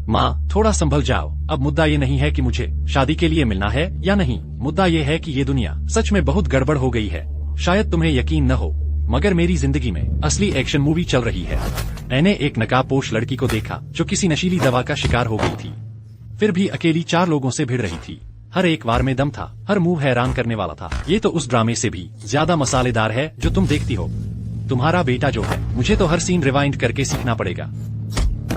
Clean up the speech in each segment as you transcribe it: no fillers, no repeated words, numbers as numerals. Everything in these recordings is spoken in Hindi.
माँ थोड़ा संभल जाओ। अब मुद्दा ये नहीं है कि मुझे शादी के लिए मिलना है या नहीं, मुद्दा ये है कि ये दुनिया सच में बहुत गड़बड़ हो गई है। शायद तुम्हें यकीन न हो, मगर मेरी जिंदगी में असली एक्शन मूवी चल रही है। मैंने एक नकाबपोश लड़की को देखा जो किसी नशीली दवा का शिकार हो गई थी, फिर भी अकेली 4 लोगों से भिड़ रही थी। हर एक वार में दम था, हर मूव हैरान करने वाला था। ये तो उस ड्रामे से भी ज्यादा मसालेदार है जो तुम देखती हो। तुम्हारा बेटा जो है, मुझे तो हर सीन रिवाइंड करके सीखना पड़ेगा।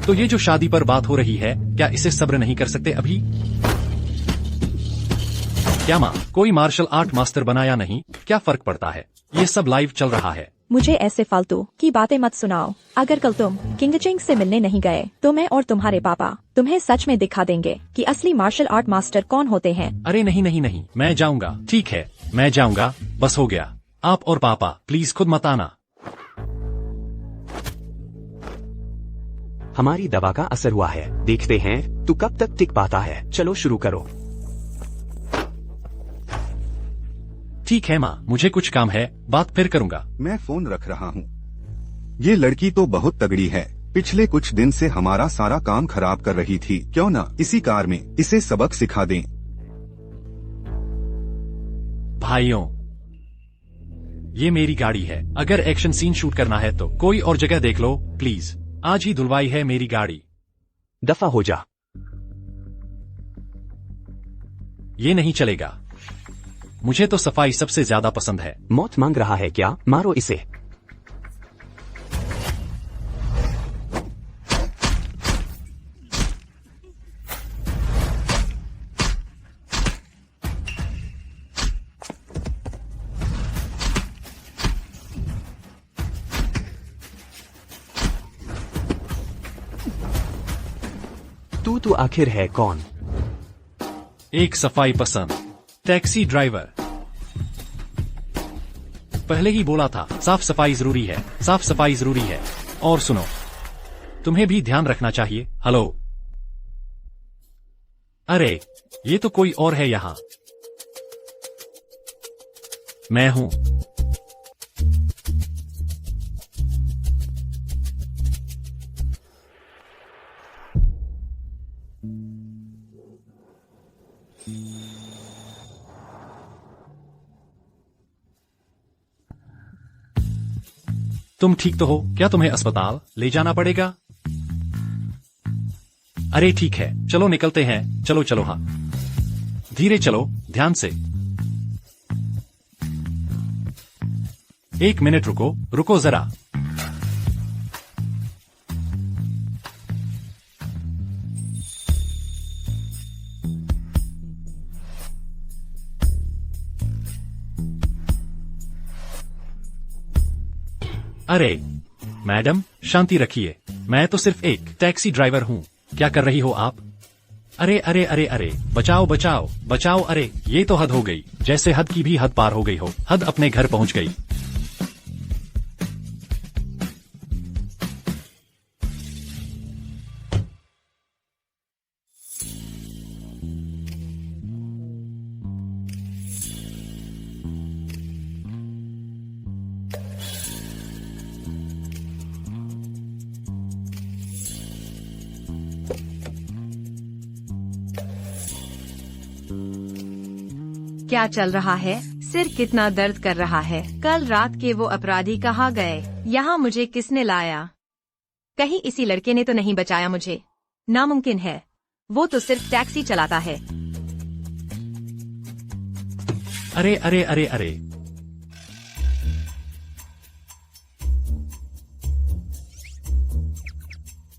तो ये जो शादी पर बात हो रही है, क्या इसे सब्र नहीं कर सकते अभी? क्या माँ कोई मार्शल आर्ट मास्टर बना या नहीं, क्या फर्क पड़ता है? ये सब लाइव चल रहा है। मुझे ऐसे फालतू की बातें मत सुनाओ। अगर कल तुम किंग चिंग से मिलने नहीं गए तो मैं और तुम्हारे पापा तुम्हें सच में दिखा देंगे कि असली मार्शल आर्ट मास्टर कौन होते हैं। अरे नहीं नहीं नहीं, मैं जाऊंगा। ठीक है, मैं जाऊंगा, बस हो गया। आप और पापा प्लीज खुद मत आना। हमारी दवा का असर हुआ है, देखते हैं तू कब तक टिक पाता है। चलो शुरू करो। ठीक है माँ, मुझे कुछ काम है, बात फिर करूंगा। मैं फोन रख रहा हूँ। ये लड़की तो बहुत तगड़ी है, पिछले कुछ दिन से हमारा सारा काम खराब कर रही थी। क्यों ना इसी कार में इसे सबक सिखा दें। भाइयों, ये मेरी गाड़ी है। अगर एक्शन सीन शूट करना है तो कोई और जगह देख लो प्लीज। आज ही धुलवाई है मेरी गाड़ी। दफा हो जा। ये नहीं चलेगा, मुझे तो सफाई सबसे ज्यादा पसंद है। मौत मांग रहा है क्या? मारो इसे। तू आखिर है कौन? एक सफाई पसंद टैक्सी ड्राइवर। पहले ही बोला था साफ सफाई जरूरी है, साफ सफाई जरूरी है। और सुनो, तुम्हें भी ध्यान रखना चाहिए। हेलो, अरे ये तो कोई और है यहाँ। मैं हूँ। तुम ठीक तो हो? क्या तुम्हें अस्पताल ले जाना पड़ेगा? अरे ठीक है, चलो निकलते हैं। चलो चलो, हाँ धीरे चलो, ध्यान से। 1 मिनट रुको, रुको जरा। अरे मैडम, शांति रखिए। मैं तो सिर्फ एक टैक्सी ड्राइवर हूँ। क्या कर रही हो आप? अरे अरे अरे अरे, बचाओ बचाओ बचाओ। अरे ये तो हद हो गई, जैसे हद की भी हद पार हो गई हो। हद अपने घर पहुँच गई। क्या चल रहा है? सिर कितना दर्द कर रहा है। कल रात के वो अपराधी कहाँ गए? यहाँ मुझे किसने लाया? कहीं इसी लड़के ने तो नहीं बचाया मुझे? नामुमकिन है, वो तो सिर्फ टैक्सी चलाता है। अरे अरे अरे अरे,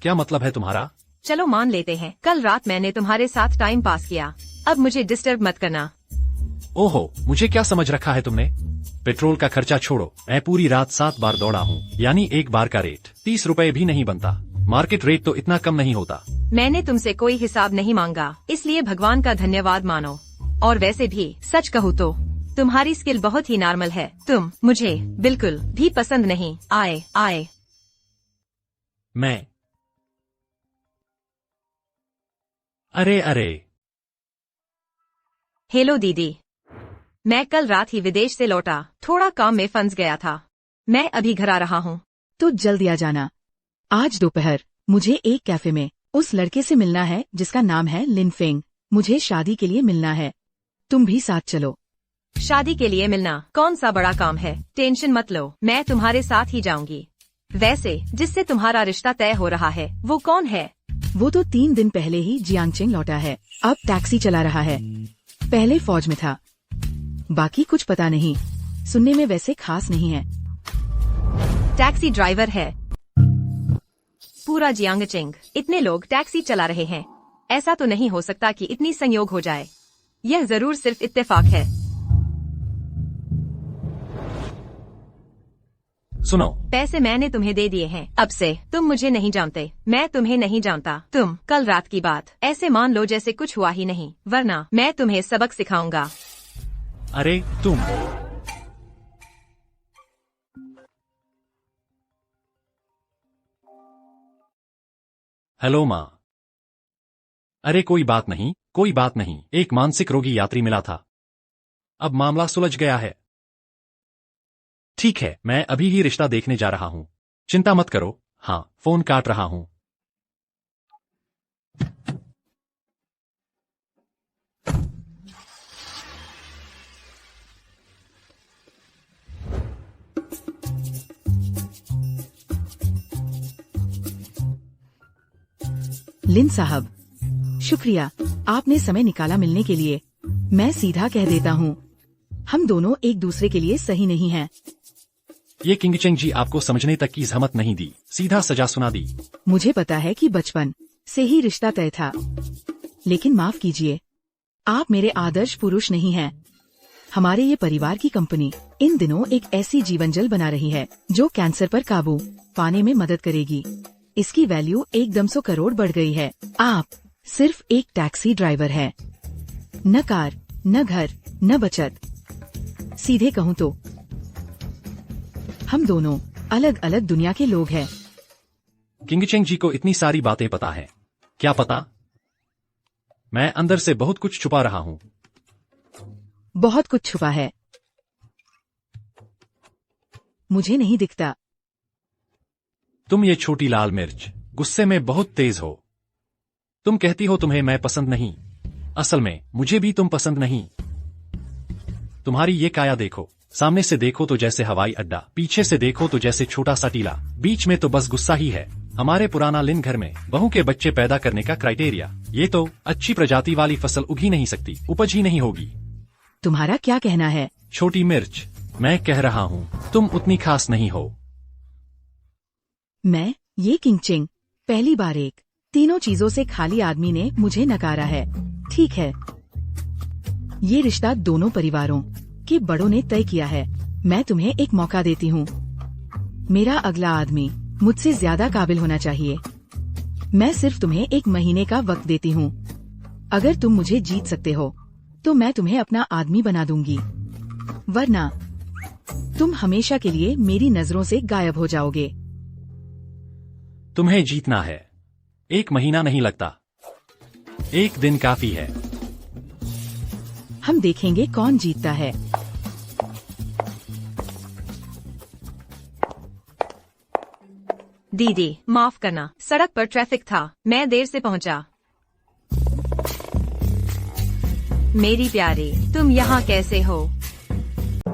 क्या मतलब है तुम्हारा? चलो मान लेते हैं कल रात मैंने तुम्हारे साथ टाइम पास किया। अब मुझे डिस्टर्ब मत करना। ओहो, मुझे क्या समझ रखा है तुमने? पेट्रोल का खर्चा छोड़ो, मैं पूरी रात 7 बार दौड़ा हूँ। यानी एक बार का रेट 30 रुपए भी नहीं बनता। मार्केट रेट तो इतना कम नहीं होता। मैंने तुमसे कोई हिसाब नहीं मांगा, इसलिए भगवान का धन्यवाद मानो। और वैसे भी सच कहूँ तो तुम्हारी स्किल बहुत ही नॉर्मल है। तुम मुझे बिल्कुल भी पसंद नहीं आए। मैं अरे हेलो दीदी, मैं कल रात ही विदेश से लौटा, थोड़ा काम में फंस गया था। मैं अभी घर आ रहा हूँ। तो जल्दी आ जाना। आज दोपहर मुझे एक कैफे में उस लड़के से मिलना है जिसका नाम है लिन फेंग। मुझे शादी के लिए मिलना है। तुम भी साथ चलो। शादी के लिए मिलना कौन सा बड़ा काम है, टेंशन मत लो, मैं तुम्हारे साथ ही जाऊंगी। वैसे जिससे तुम्हारा रिश्ता तय हो रहा है वो कौन है? वो तो 3 दिन पहले ही जियांगचेंग लौटा है, अब टैक्सी चला रहा है। पहले फौज में था। बाकी कुछ पता नहीं, सुनने में वैसे खास नहीं है। टैक्सी ड्राइवर है। पूरा जियांगचेंग, इतने लोग टैक्सी चला रहे हैं। ऐसा तो नहीं हो सकता कि इतनी संयोग हो जाए। यह जरूर सिर्फ इत्तेफाक है। सुनो, पैसे मैंने तुम्हें दे दिए हैं, अब से तुम मुझे नहीं जानते, मैं तुम्हें नहीं जानता। तुम कल रात की बात ऐसे मान लो जैसे कुछ हुआ ही नहीं, वरना मैं तुम्हें सबक सिखाऊंगा। अरे तुम। हेलो माँ। अरे कोई बात नहीं, कोई बात नहीं, एक मानसिक रोगी यात्री मिला था। अब मामला सुलझ गया है। ठीक है, मैं अभी ही रिश्ता देखने जा रहा हूँ, चिंता मत करो। हाँ, फोन काट रहा हूँ। लिन साहब, शुक्रिया, आपने समय निकाला मिलने के लिए। मैं सीधा कह देता हूँ, हम दोनों एक दूसरे के लिए सही नहीं हैं। ये किंगचेंग जी आपको समझने तक की जहमत नहीं दी, सीधा सजा सुना दी। मुझे पता है कि बचपन से ही रिश्ता तय था, लेकिन माफ कीजिए, आप मेरे आदर्श पुरुष नहीं हैं। हमारे ये परिवार की कंपनी इन दिनों एक ऐसी जीवन जल बना रही है जो कैंसर पर काबू पाने में मदद करेगी। इसकी वैल्यू एकदम 100 करोड़ बढ़ गई है। आप सिर्फ एक टैक्सी ड्राइवर है, न कार, न घर, न बचत। सीधे कहूँ तो हम दोनों अलग अलग दुनिया के लोग हैं। किंगचेंग जी को इतनी सारी बातें पता है, क्या पता? मैं अंदर से बहुत कुछ छुपा रहा हूँ। बहुत कुछ छुपा है, मुझे नहीं दिखता। तुम ये छोटी लाल मिर्च, गुस्से में बहुत तेज हो। तुम कहती हो तुम्हें मैं पसंद नहीं, असल में मुझे भी तुम पसंद नहीं। तुम्हारी ये काया देखो, सामने से देखो तो जैसे हवाई अड्डा, पीछे से देखो तो जैसे छोटा सा टीला, बीच में तो बस गुस्सा ही है। हमारे पुराना लिन घर में बहू के बच्चे पैदा करने का क्राइटेरिया, ये तो अच्छी प्रजाति वाली फसल उग ही नहीं सकती, उपज ही नहीं होगी। तुम्हारा क्या कहना है? छोटी मिर्च, मैं कह रहा हूँ तुम उतनी खास नहीं हो। मैं ये किंगचेंग पहली बार एक तीनों चीजों से खाली आदमी ने मुझे नकारा है। ठीक है, ये रिश्ता दोनों परिवारों के बड़ों ने तय किया है। मैं तुम्हें एक मौका देती हूँ। मेरा अगला आदमी मुझसे ज्यादा काबिल होना चाहिए। मैं सिर्फ तुम्हें 1 महीने का वक्त देती हूँ। अगर तुम मुझे जीत सकते हो तो मैं तुम्हें अपना आदमी बना दूंगी, वरना तुम हमेशा के लिए मेरी नजरों से गायब हो जाओगे। तुम्हें जीतना है, 1 महीना नहीं लगता, 1 दिन काफी है। हम देखेंगे कौन जीतता है। दीदी माफ करना, सड़क पर ट्रैफिक था, मैं देर से पहुंचा। मेरी प्यारी, तुम यहाँ कैसे हो?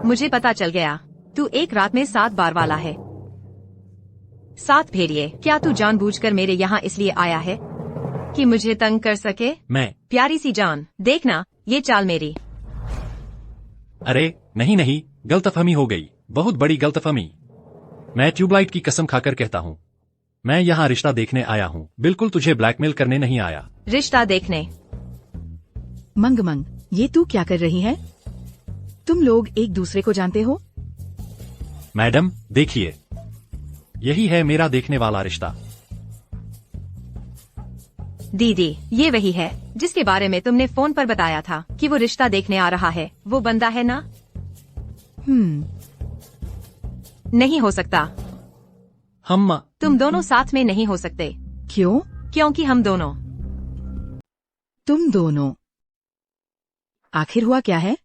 मुझे पता चल गया, तू एक रात में 7 बार वाला है। 7 भेड़िए, क्या तू जानबूझकर मेरे यहाँ इसलिए आया है कि मुझे तंग कर सके? मैं? प्यारी सी जान, देखना ये चाल मेरी। अरे नहीं नहीं, गलतफहमी हो गई, बहुत बड़ी गलतफहमी। मैं ट्यूबलाइट की कसम खाकर कहता हूँ, मैं यहाँ रिश्ता देखने आया हूँ, बिल्कुल तुझे ब्लैकमेल करने नहीं आया। रिश्ता देखने? मंग मंग, ये तू क्या कर रही है? तुम लोग एक दूसरे को जानते हो? मैडम देखिए, यही है मेरा देखने वाला रिश्ता। दीदी, ये वही है जिसके बारे में तुमने फोन पर बताया था कि वो रिश्ता देखने आ रहा है, वो बंदा है ना? नहीं हो सकता। तुम दोनों साथ में नहीं हो सकते। क्यों? क्योंकि हम दोनों। तुम दोनों? आखिर हुआ क्या है?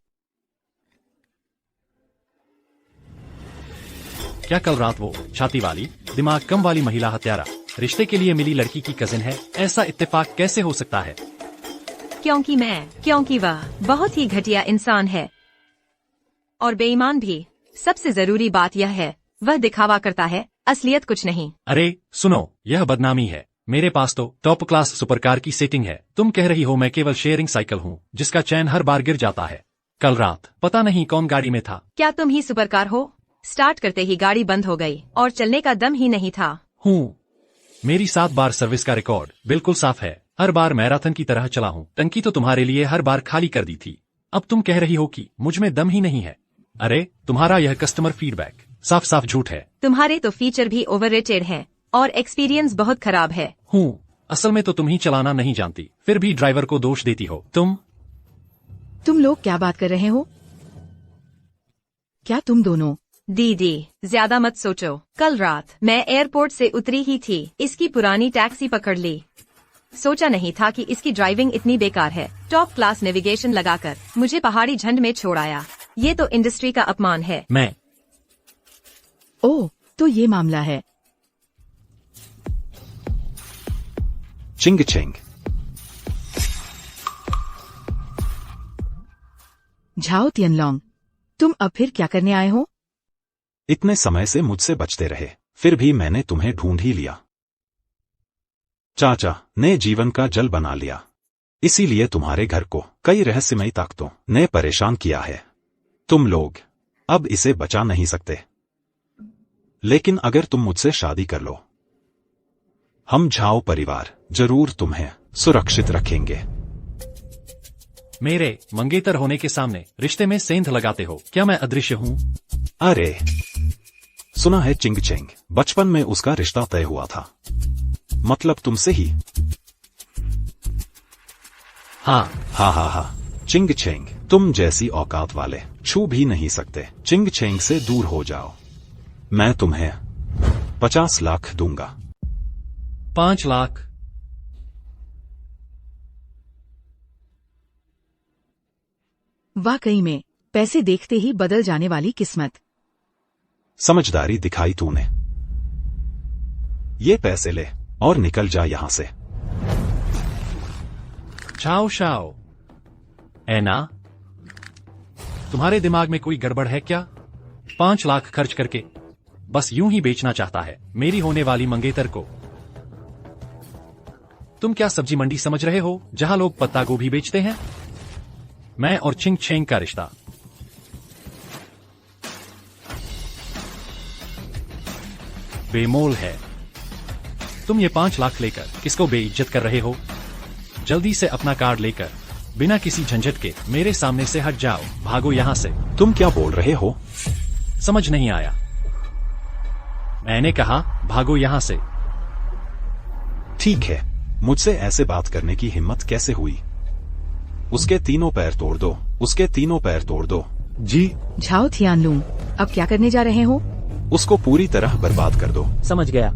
क्या कल रात वो छाती वाली, दिमाग कम वाली महिला हत्यारा रिश्ते के लिए मिली लड़की की कजिन है, ऐसा इत्तेफाक कैसे हो सकता है? क्योंकि वह बहुत ही घटिया इंसान है और बेईमान भी। सबसे जरूरी बात यह है, वह दिखावा करता है, असलियत कुछ नहीं। अरे सुनो, यह बदनामी है। मेरे पास तो टॉप क्लास सुपरकार की सेटिंग है। तुम कह रही हो मैं केवल शेयरिंग साइकिल हूँ जिसका चैन हर बार गिर जाता है। कल रात पता नहीं कौन गाड़ी में था। क्या तुम ही सुपरकार हो? स्टार्ट करते ही गाड़ी बंद हो गई और चलने का दम ही नहीं था। हूँ, मेरी 7 बार सर्विस का रिकॉर्ड बिल्कुल साफ है। हर बार मैराथन की तरह चला हूँ। टंकी तो तुम्हारे लिए हर बार खाली कर दी थी। अब तुम कह रही हो कि मुझ में दम ही नहीं है। अरे तुम्हारा यह कस्टमर फीडबैक साफ साफ झूठ है। तुम्हारे तो फीचर भी ओवररेटेड हैं और एक्सपीरियंस बहुत खराब है। हूँ, असल में तो तुम ही चलाना नहीं जानती, फिर भी ड्राइवर को दोष देती हो। तुम लोग क्या बात कर रहे हो? क्या तुम दोनों? दीदी ज्यादा मत सोचो। कल रात मैं एयरपोर्ट से उतरी ही थी, इसकी पुरानी टैक्सी पकड़ ली। सोचा नहीं था कि इसकी ड्राइविंग इतनी बेकार है। टॉप क्लास नेविगेशन लगाकर मुझे पहाड़ी झंड में छोड़ाया। ये तो इंडस्ट्री का अपमान है। ओह, तो ये मामला है। चिंग चिंग। झाओ तियनलोंग, तुम अब फिर क्या करने आए हो? इतने समय से मुझसे बचते रहे, फिर भी मैंने तुम्हें ढूंढ ही लिया। चाचा ने जीवन का जल बना लिया, इसीलिए तुम्हारे घर को कई रहस्यमयी ताकतों ने परेशान किया है। तुम लोग अब इसे बचा नहीं सकते। लेकिन अगर तुम मुझसे शादी कर लो, हम झाओ परिवार जरूर तुम्हें सुरक्षित रखेंगे। मेरे मंगेतर होने के सामने रिश्ते में सेंध लगाते हो क्या? मैं अदृश्य हूँ? अरे सुना है चिंग चिंग बचपन में उसका रिश्ता तय हुआ था, मतलब तुमसे ही। हाँ, चिंग चिंग तुम जैसी औकात वाले छू भी नहीं सकते। चिंग चिंग से दूर हो जाओ, मैं तुम्हें 50 लाख दूंगा। 5 लाख? वाकई में पैसे देखते ही बदल जाने वाली किस्मत। समझदारी दिखाई तूने। ये पैसे ले और निकल जा यहां से। शाओ शाओ, ऐना तुम्हारे दिमाग में कोई गड़बड़ है क्या? 5 लाख खर्च करके बस यूं ही बेचना चाहता है मेरी होने वाली मंगेतर को। तुम क्या सब्जी मंडी समझ रहे हो जहां लोग पत्ता गोभी बेचते हैं? मैं और चिंग चेंग का रिश्ता बेमोल है। तुम ये 5 लाख लेकर किसको बेइज्जत कर रहे हो? जल्दी से अपना कार्ड लेकर बिना किसी झंझट के मेरे सामने से हट जाओ। भागो यहां से। तुम क्या बोल रहे हो? समझ नहीं आया? मैंने कहा भागो यहां से। ठीक है, मुझसे ऐसे बात करने की हिम्मत कैसे हुई? उसके तीनों पैर तोड़ दो, उसके तीनों पैर तोड़ दो। जी झाओ थियानलुंग, अब क्या करने जा रहे हो? उसको पूरी तरह बर्बाद कर दो। समझ गया।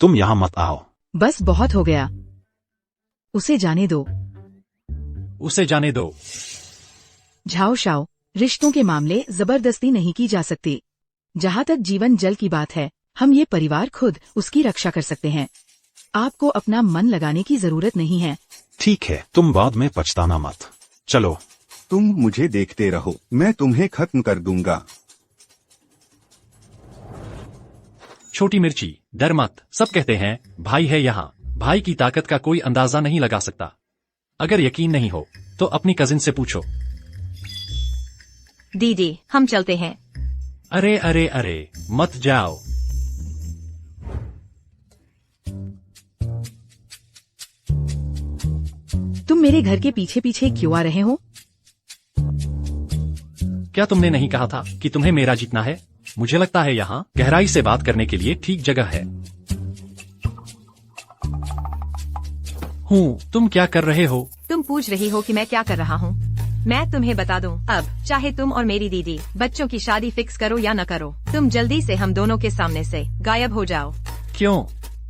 तुम यहां मत आओ। बस बहुत हो गया, उसे जाने दो। उसे जाने दो। झाओ शाओ, रिश्तों के मामले जबरदस्ती नहीं की जा सकती। जहाँ तक जीवन जल की बात है, हम ये परिवार खुद उसकी रक्षा कर सकते हैं। आपको अपना मन लगाने की जरूरत नहीं है। ठीक है, तुम बाद में पछताना मत। चलो। तुम मुझे देखते रहो, मैं तुम्हें खत्म कर दूंगा। छोटी मिर्ची, डर मत। सब कहते हैं भाई है यहाँ। भाई की ताकत का कोई अंदाजा नहीं लगा सकता। अगर यकीन नहीं हो तो अपनी कजिन से पूछो। दीदी हम चलते हैं। अरे अरे अरे, मत जाओ। तुम मेरे घर के पीछे पीछे क्यों आ रहे हो? क्या तुमने नहीं कहा था कि तुम्हें मेरा जीतना है? मुझे लगता है यहाँ गहराई से बात करने के लिए ठीक जगह है। हूँ। तुम क्या कर रहे हो? तुम पूछ रही हो कि मैं क्या कर रहा हूँ? मैं तुम्हें बता दूं, अब चाहे तुम और मेरी दीदी बच्चों की शादी फिक्स करो या न करो, तुम जल्दी से हम दोनों के सामने से गायब हो जाओ। क्यों?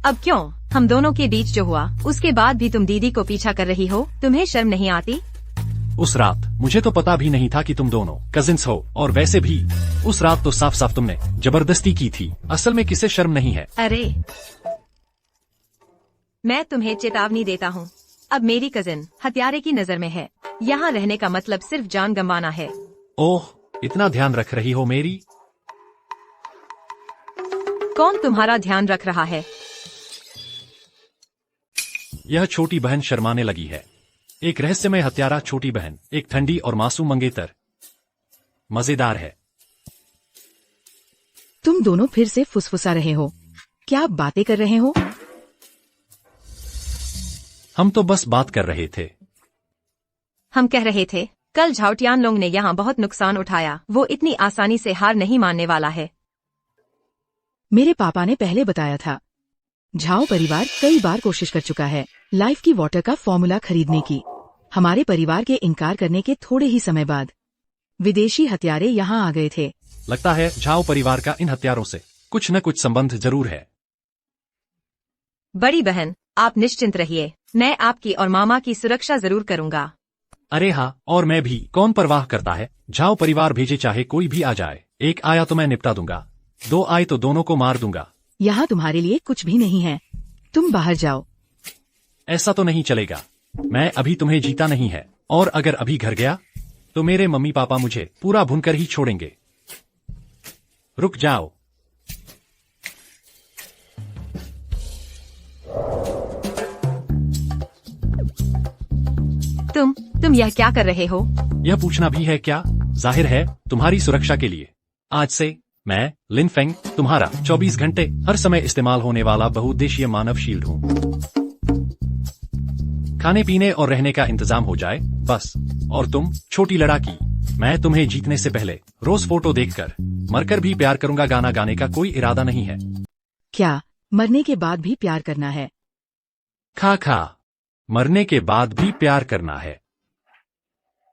अब क्यों? हम दोनों के बीच जो हुआ उसके बाद भी तुम दीदी को पीछा कर रही हो, तुम्हें शर्म नहीं आती? उस रात मुझे तो पता भी नहीं था कि तुम दोनों कजिन्स हो, और वैसे भी उस रात तो साफ साफ तुमने जबरदस्ती की थी। असल में किसे शर्म नहीं है? अरे मैं तुम्हें चेतावनी देता हूँ, अब मेरी कजिन हत्यारे की नजर में है। यहाँ रहने का मतलब सिर्फ जान गंवाना है। ओह, इतना ध्यान रख रही हो मेरी? कौन तुम्हारा ध्यान रख रहा है? यह छोटी बहन शर्माने लगी है। एक रहस्यमय हत्यारा छोटी बहन, एक ठंडी और मासूम मंगेतर। मजेदार है। तुम दोनों फिर से फुसफुसा रहे हो। क्या बातें कर रहे हो? हम तो बस बात कर रहे थे। हम कह रहे थे कल झाओ टियानलोंग ने यहाँ बहुत नुकसान उठाया, वो इतनी आसानी से हार नहीं मानने वाला है। मेरे पापा ने पहले बताया था। झाओ परिवार कई बार कोशिश कर चुका है लाइफ की वाटर का फॉर्मूला खरीदने की। हमारे परिवार के इनकार करने के थोड़े ही समय बाद विदेशी हत्यारे यहाँ आ गए थे। लगता है झाओ परिवार का इन हत्यारों से कुछ न कुछ संबंध जरूर है। बड़ी बहन, आप निश्चिंत रहिए, मैं आपकी और मामा की सुरक्षा जरूर करूँगा। अरे हाँ, और मैं भी। कौन परवाह करता है? झाओ परिवार भेजे चाहे कोई भी आ जाए। एक आया तो मैं निपटा दूंगा, दो आए तो दोनों को मार दूंगा। यहाँ तुम्हारे लिए कुछ भी नहीं है, तुम बाहर जाओ। ऐसा तो नहीं चलेगा, मैं अभी तुम्हें जीता नहीं है, और अगर अभी घर गया तो मेरे मम्मी पापा मुझे पूरा भूनकर ही छोड़ेंगे। रुक जाओ। तुम यह क्या कर रहे हो? यह पूछना भी है क्या? जाहिर है तुम्हारी सुरक्षा के लिए। आज से मैं लिन फेंग तुम्हारा 24 घंटे हर समय इस्तेमाल होने वाला बहुउद्देशीय मानव शील्ड हूँ। खाने पीने और रहने का इंतजाम हो जाए बस। और तुम छोटी लड़ाकी, मैं तुम्हें जीतने से पहले रोज फोटो देखकर मरकर भी प्यार करूंगा। गाना गाने का कोई इरादा नहीं है। क्या मरने के बाद भी प्यार करना है? खा खा, मरने के बाद भी प्यार करना है।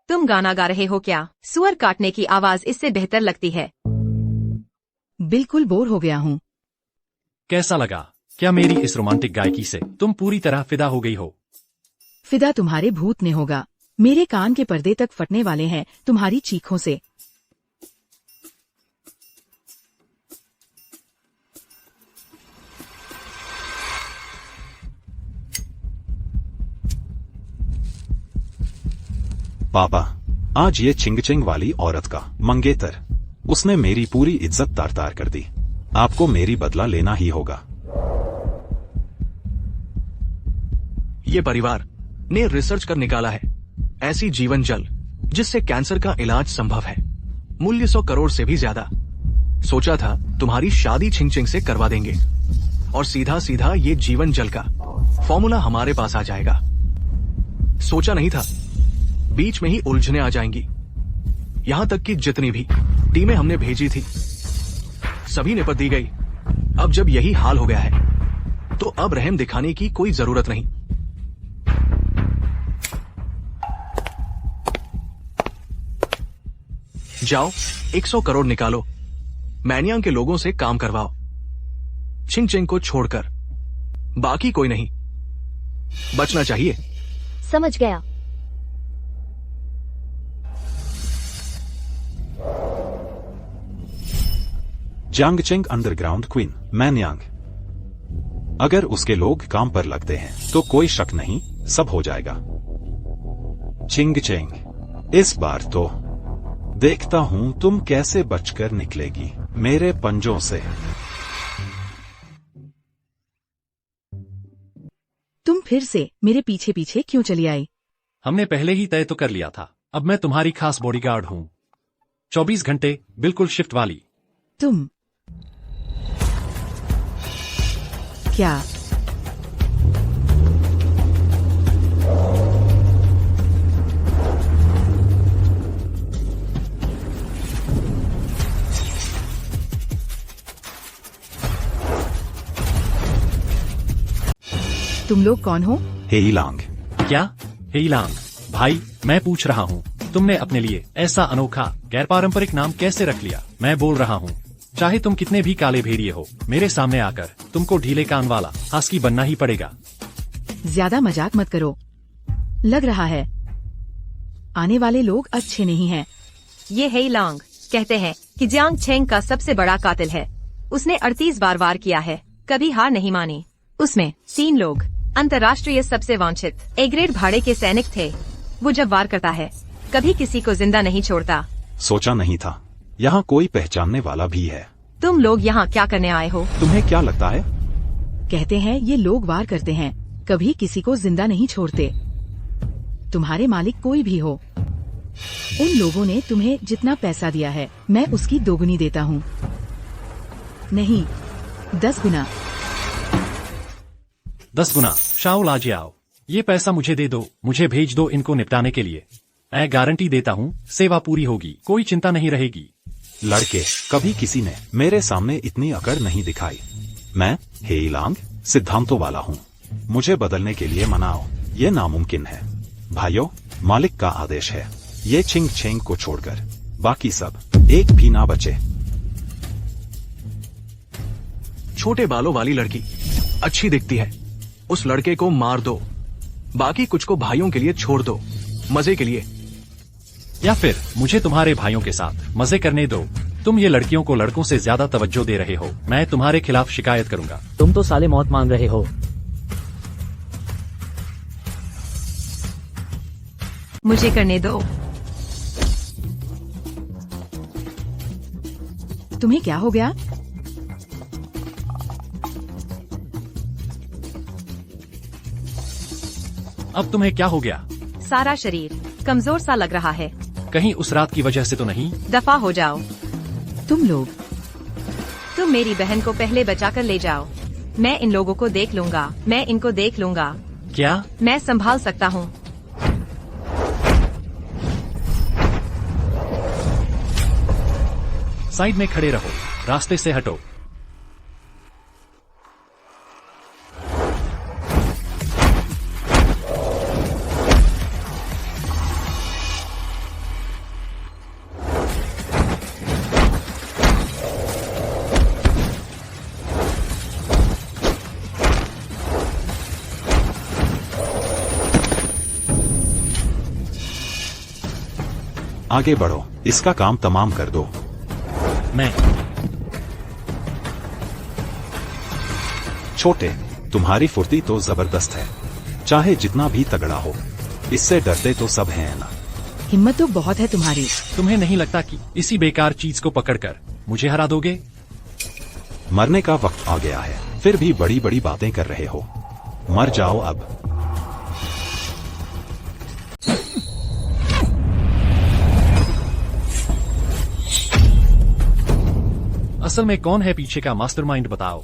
तुम गाना गा रहे हो क्या? सुअर काटने की आवाज इससे बेहतर लगती है। बिल्कुल बोर हो गया हूँ। कैसा लगा? क्या मेरी इस रोमांटिक गायकी से तुम पूरी तरह फिदा हो गई हो? फिदा तुम्हारे भूत ने होगा। मेरे कान के पर्दे तक फटने वाले हैं तुम्हारी चीखों से। पापा, आज ये चिंगचिंग वाली औरत का मंगेतर, उसने मेरी पूरी इज्जत तार तार कर दी। आपको मेरी बदला लेना ही होगा। ये परिवार ने रिसर्च कर निकाला है ऐसी जीवन जल जिससे कैंसर का इलाज संभव है। मूल्य 100 करोड़ से भी ज्यादा। सोचा था तुम्हारी शादी छिंगचिंग से करवा देंगे और सीधा सीधा ये जीवन जल का फॉर्मूला हमारे पास आ जाएगा। सोचा नहीं था बीच में ही उलझने आ जाएंगी। यहां तक कि जितनी भी टीमें हमने भेजी थी सभी निपट दी गई। अब जब यही हाल हो गया है तो अब रहम दिखाने की कोई जरूरत नहीं। जाओ 100 करोड़ निकालो, मैनियांग के लोगों से काम करवाओ, छिंगचिंग को छोड़कर बाकी कोई नहीं बचना चाहिए। समझ गया। जांगचिंग अंडरग्राउंड क्वीन मैनयांग। अगर उसके लोग काम पर लगते हैं तो कोई शक नहीं, सब हो जाएगा। चिंगचिंग, इस बार तो देखता हूं तुम कैसे बचकर निकलेगी मेरे पंजों से। तुम फिर से मेरे पीछे पीछे क्यों चली आई? हमने पहले ही तय तो कर लिया था। अब मैं तुम्हारी खास बॉडीगार्ड हूँ। 24 घंटे बिल्कुल शिफ्ट वाली। तुम क्या? तुम लोग कौन हो? हेईलांग। क्या? हेईलांग भाई, मैं पूछ रहा हूँ, तुमने अपने लिए ऐसा अनोखा गैर पारंपरिक नाम कैसे रख लिया? मैं बोल रहा हूँ, चाहे तुम कितने भी काले भेड़िए हो, मेरे सामने आकर तुमको ढीले कान वाला हास्की बनना ही पड़ेगा। ज्यादा मजाक मत करो। लग रहा है आने वाले लोग अच्छे नहीं हैं। ये हेईलांग कहते हैं कि जियांग छेंग का सबसे बड़ा कातिल है। उसने 38 बार वार किया है, कभी हार नहीं मानी। उसमें 3 लोग अंतर्राष्ट्रीय सबसे वांछित ए ग्रेड भाड़े के सैनिक थे। वो जब वार करता है कभी किसी को जिंदा नहीं छोड़ता। सोचा नहीं था यहाँ कोई पहचानने वाला भी है। तुम लोग यहाँ क्या करने आए हो? तुम्हें क्या लगता है? कहते हैं ये लोग वार करते हैं, कभी किसी को जिंदा नहीं छोड़ते। तुम्हारे मालिक कोई भी हो, उन लोगों ने तुम्हें जितना पैसा दिया है मैं उसकी दोगुनी देता हूँ। नहीं, 10 गुना। 10 गुना। शाओ लाजे आओ, ये पैसा मुझे दे दो, मुझे भेज दो इनको निपटाने के लिए। मैं गारंटी देता हूँ सेवा पूरी होगी, कोई चिंता नहीं रहेगी। लड़के, कभी किसी ने मेरे सामने इतनी अकड़ नहीं दिखाई। मैं हेईलांग सिद्धांतों वाला हूँ, मुझे बदलने के लिए मनाओ, ये नामुमकिन है। भाइयों, मालिक का आदेश है, ये छिंग छेंग को छोड़कर बाकी सब एक भी ना बचे। छोटे बालों वाली लड़की अच्छी दिखती है, उस लड़के को मार दो। बाकी कुछ को भाइयों के लिए छोड़ दो, मजे के लिए। या फिर मुझे तुम्हारे भाइयों के साथ मजे करने दो। तुम ये लड़कियों को लड़कों से ज्यादा तवज्जो दे रहे हो, मैं तुम्हारे खिलाफ शिकायत करूंगा। तुम तो साले मौत मांग रहे हो। मुझे करने दो। तुम्हें क्या हो गया? अब तुम्हें क्या हो गया? सारा शरीर कमजोर सा लग रहा है। कहीं उस रात की वजह से तो नहीं? दफा हो जाओ। तुम मेरी बहन को पहले बचा कर ले जाओ। मैं इन लोगों को देख लूंगा, मैं इनको देख लूंगा। क्या? मैं संभाल सकता हूँ। साइड में खड़े रहो, रास्ते से हटो। आगे बढ़ो, इसका काम तमाम कर दो। मैं छोटे, तुम्हारी फुर्ती तो जबरदस्त है, चाहे जितना भी तगड़ा हो, इससे डरते तो सब हैं ना। हिम्मत तो बहुत है तुम्हारी। तुम्हें नहीं लगता कि इसी बेकार चीज को पकड़कर मुझे हरा दोगे? मरने का वक्त आ गया है, फिर भी बड़ी बड़ी बातें कर रहे हो। मर जाओ अब। असल में कौन है पीछे का मास्टरमाइंड बताओ,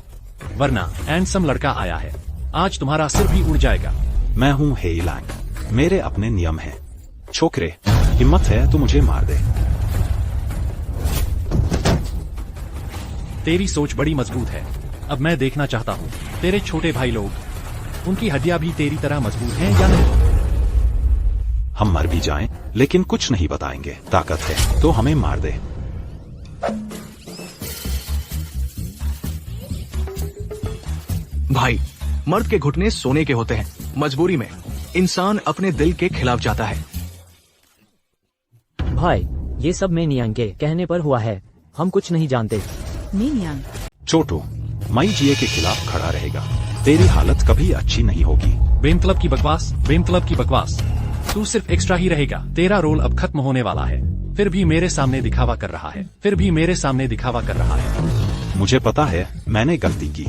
वरना हैंडसम लड़का आया है, आज तुम्हारा सिर भी उड़ जाएगा। मैं हूँ हेईलांग, मेरे अपने नियम हैं। छोकरे, हिम्मत है तो मुझे मार दे। तेरी सोच बड़ी मजबूत है। अब मैं देखना चाहता हूँ तेरे छोटे भाई लोग, उनकी हड्डियां भी तेरी तरह मजबूत हैं या नहीं? हम मर भी जाएं, लेकिन कुछ नहीं बताएंगे। ताकत है तो हमें मार दे। भाई, मर्द के घुटने सोने के होते हैं। मजबूरी में इंसान अपने दिल के खिलाफ जाता है। भाई, ये सब मैं नियांग के कहने पर हुआ है, हम कुछ नहीं जानते। नियांग, छोटू, मई जिए के खिलाफ खड़ा रहेगा, तेरी हालत कभी अच्छी नहीं होगी। बेमतलब की बकवास, बेमतलब की बकवास। तू सिर्फ एक्स्ट्रा ही रहेगा, तेरा रोल अब खत्म होने वाला है। फिर भी मेरे सामने दिखावा कर रहा है, फिर भी मेरे सामने दिखावा कर रहा है। मुझे पता है मैंने गलती की,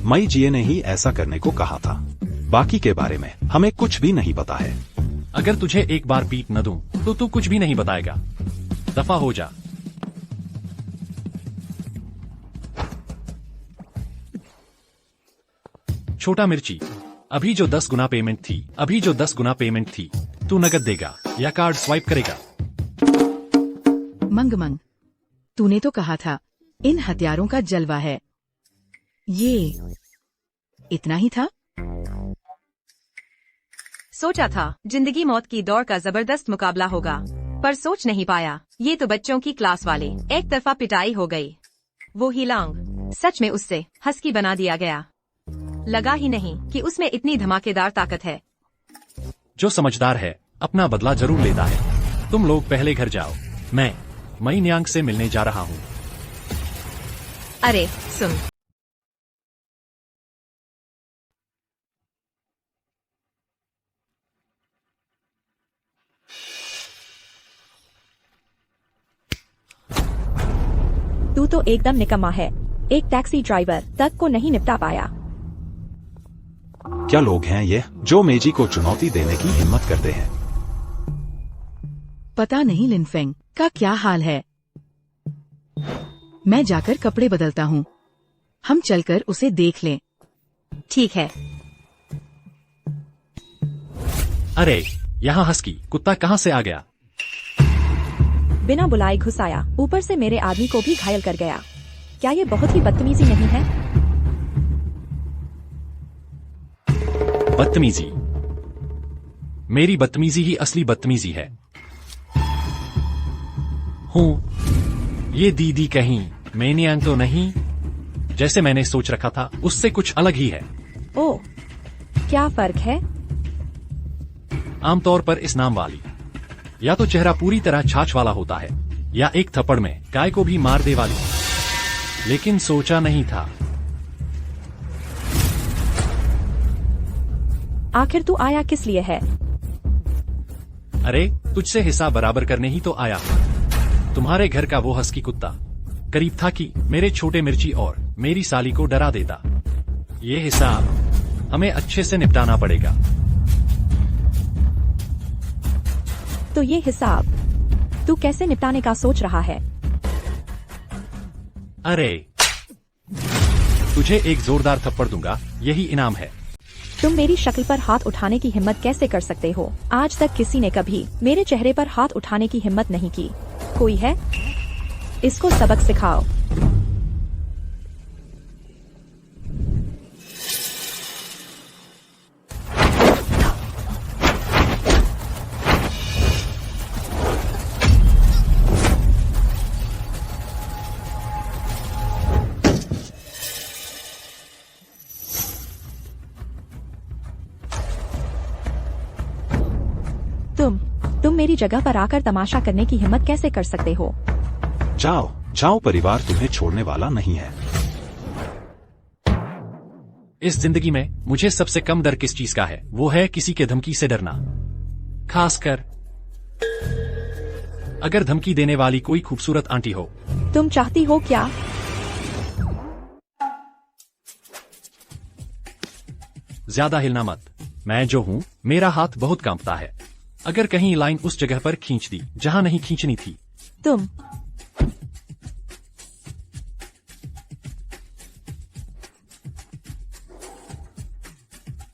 मई जिए ने ही ऐसा करने को कहा था। बाकी के बारे में हमें कुछ भी नहीं पता है। अगर तुझे एक बार पीट न दूं, तो तू कुछ भी नहीं बताएगा। दफा हो जा। छोटा मिर्ची, अभी जो 10 गुना पेमेंट थी, तू नकद देगा या कार्ड स्वाइप करेगा? मंग, तूने तो कहा था इन हथियारों का जलवा है। ये इतना ही था? सोचा था जिंदगी मौत की दौड़ का जबरदस्त मुकाबला होगा, पर सोच नहीं पाया ये तो बच्चों की क्लास वाले। एक तरफा पिटाई हो गई। वो हीलांग सच में उससे हस्की बना दिया गया। लगा ही नहीं कि उसमें इतनी धमाकेदार ताकत है। जो समझदार है अपना बदला जरूर लेता है। तुम लोग पहले घर जाओ, मैं मई न्यांग से मिलने जा रहा हूँ। अरे सुन, तू तो एकदम निकम्मा है। एक टैक्सी ड्राइवर तक को नहीं निपटा पाया। क्या लोग हैं ये जो मेजी को चुनौती देने की हिम्मत करते हैं? पता नहीं लिनफेंग का क्या हाल है। मैं जाकर कपड़े बदलता हूँ। हम चलकर उसे देख लें। ठीक है। अरे यहाँ हस्की कुत्ता कहाँ से आ गया? बिना बुलाए घुस आया, ऊपर से मेरे आदमी को भी घायल कर गया। क्या ये बहुत ही बदतमीजी नहीं है? बदतमीजी? मेरी बदतमीजी ही असली बदतमीजी है। हूँ ये दीदी कहीं मैनियांग तो नहीं? जैसे मैंने सोच रखा था उससे कुछ अलग ही है। ओह, क्या फर्क है? आमतौर पर इस नाम वाली या तो चेहरा पूरी तरह छाछ वाला होता है या एक थप्पड़ में गाय को भी मार दे वाली। लेकिन सोचा नहीं था। आखिर तू आया किस लिए है? अरे तुझसे हिसाब बराबर करने ही तो आया। तुम्हारे घर का वो हस्की कुत्ता करीब था कि मेरे छोटे मिर्ची और मेरी साली को डरा देता। ये हिसाब हमें अच्छे से निपटाना पड़ेगा। तो ये हिसाब तू कैसे निपटाने का सोच रहा है? अरे तुझे एक जोरदार थप्पड़ दूंगा, यही इनाम है। तुम मेरी शक्ल पर हाथ उठाने की हिम्मत कैसे कर सकते हो? आज तक किसी ने कभी मेरे चेहरे पर हाथ उठाने की हिम्मत नहीं की। कोई है? इसको सबक सिखाओ। तुम मेरी जगह पर आकर तमाशा करने की हिम्मत कैसे कर सकते हो? जाओ जाओ, परिवार तुम्हें छोड़ने वाला नहीं है। इस जिंदगी में मुझे सबसे कम डर किस चीज का है? वो है किसी के धमकी से डरना। खासकर अगर धमकी देने वाली कोई खूबसूरत आंटी हो। तुम चाहती हो क्या? ज्यादा हिलना मत। मैं जो हूँ मेरा हाथ बहुत कांपता है। अगर कहीं लाइन उस जगह पर खींच दी जहां नहीं खींचनी थी। तुम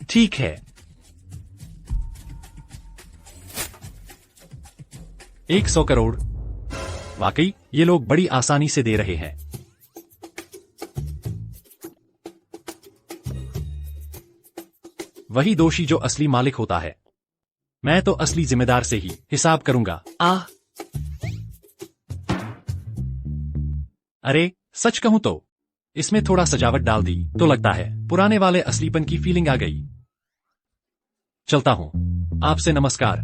ठीक है। 100 करोड़। वाकई ये लोग बड़ी आसानी से दे रहे हैं। वही दोषी जो असली मालिक होता है। मैं तो असली जिम्मेदार से ही हिसाब करूंगा। अरे सच कहूं तो इसमें थोड़ा सजावट डाल दी तो लगता है पुराने वाले असलीपन की फीलिंग आ गई। चलता हूं। आपसे नमस्कार।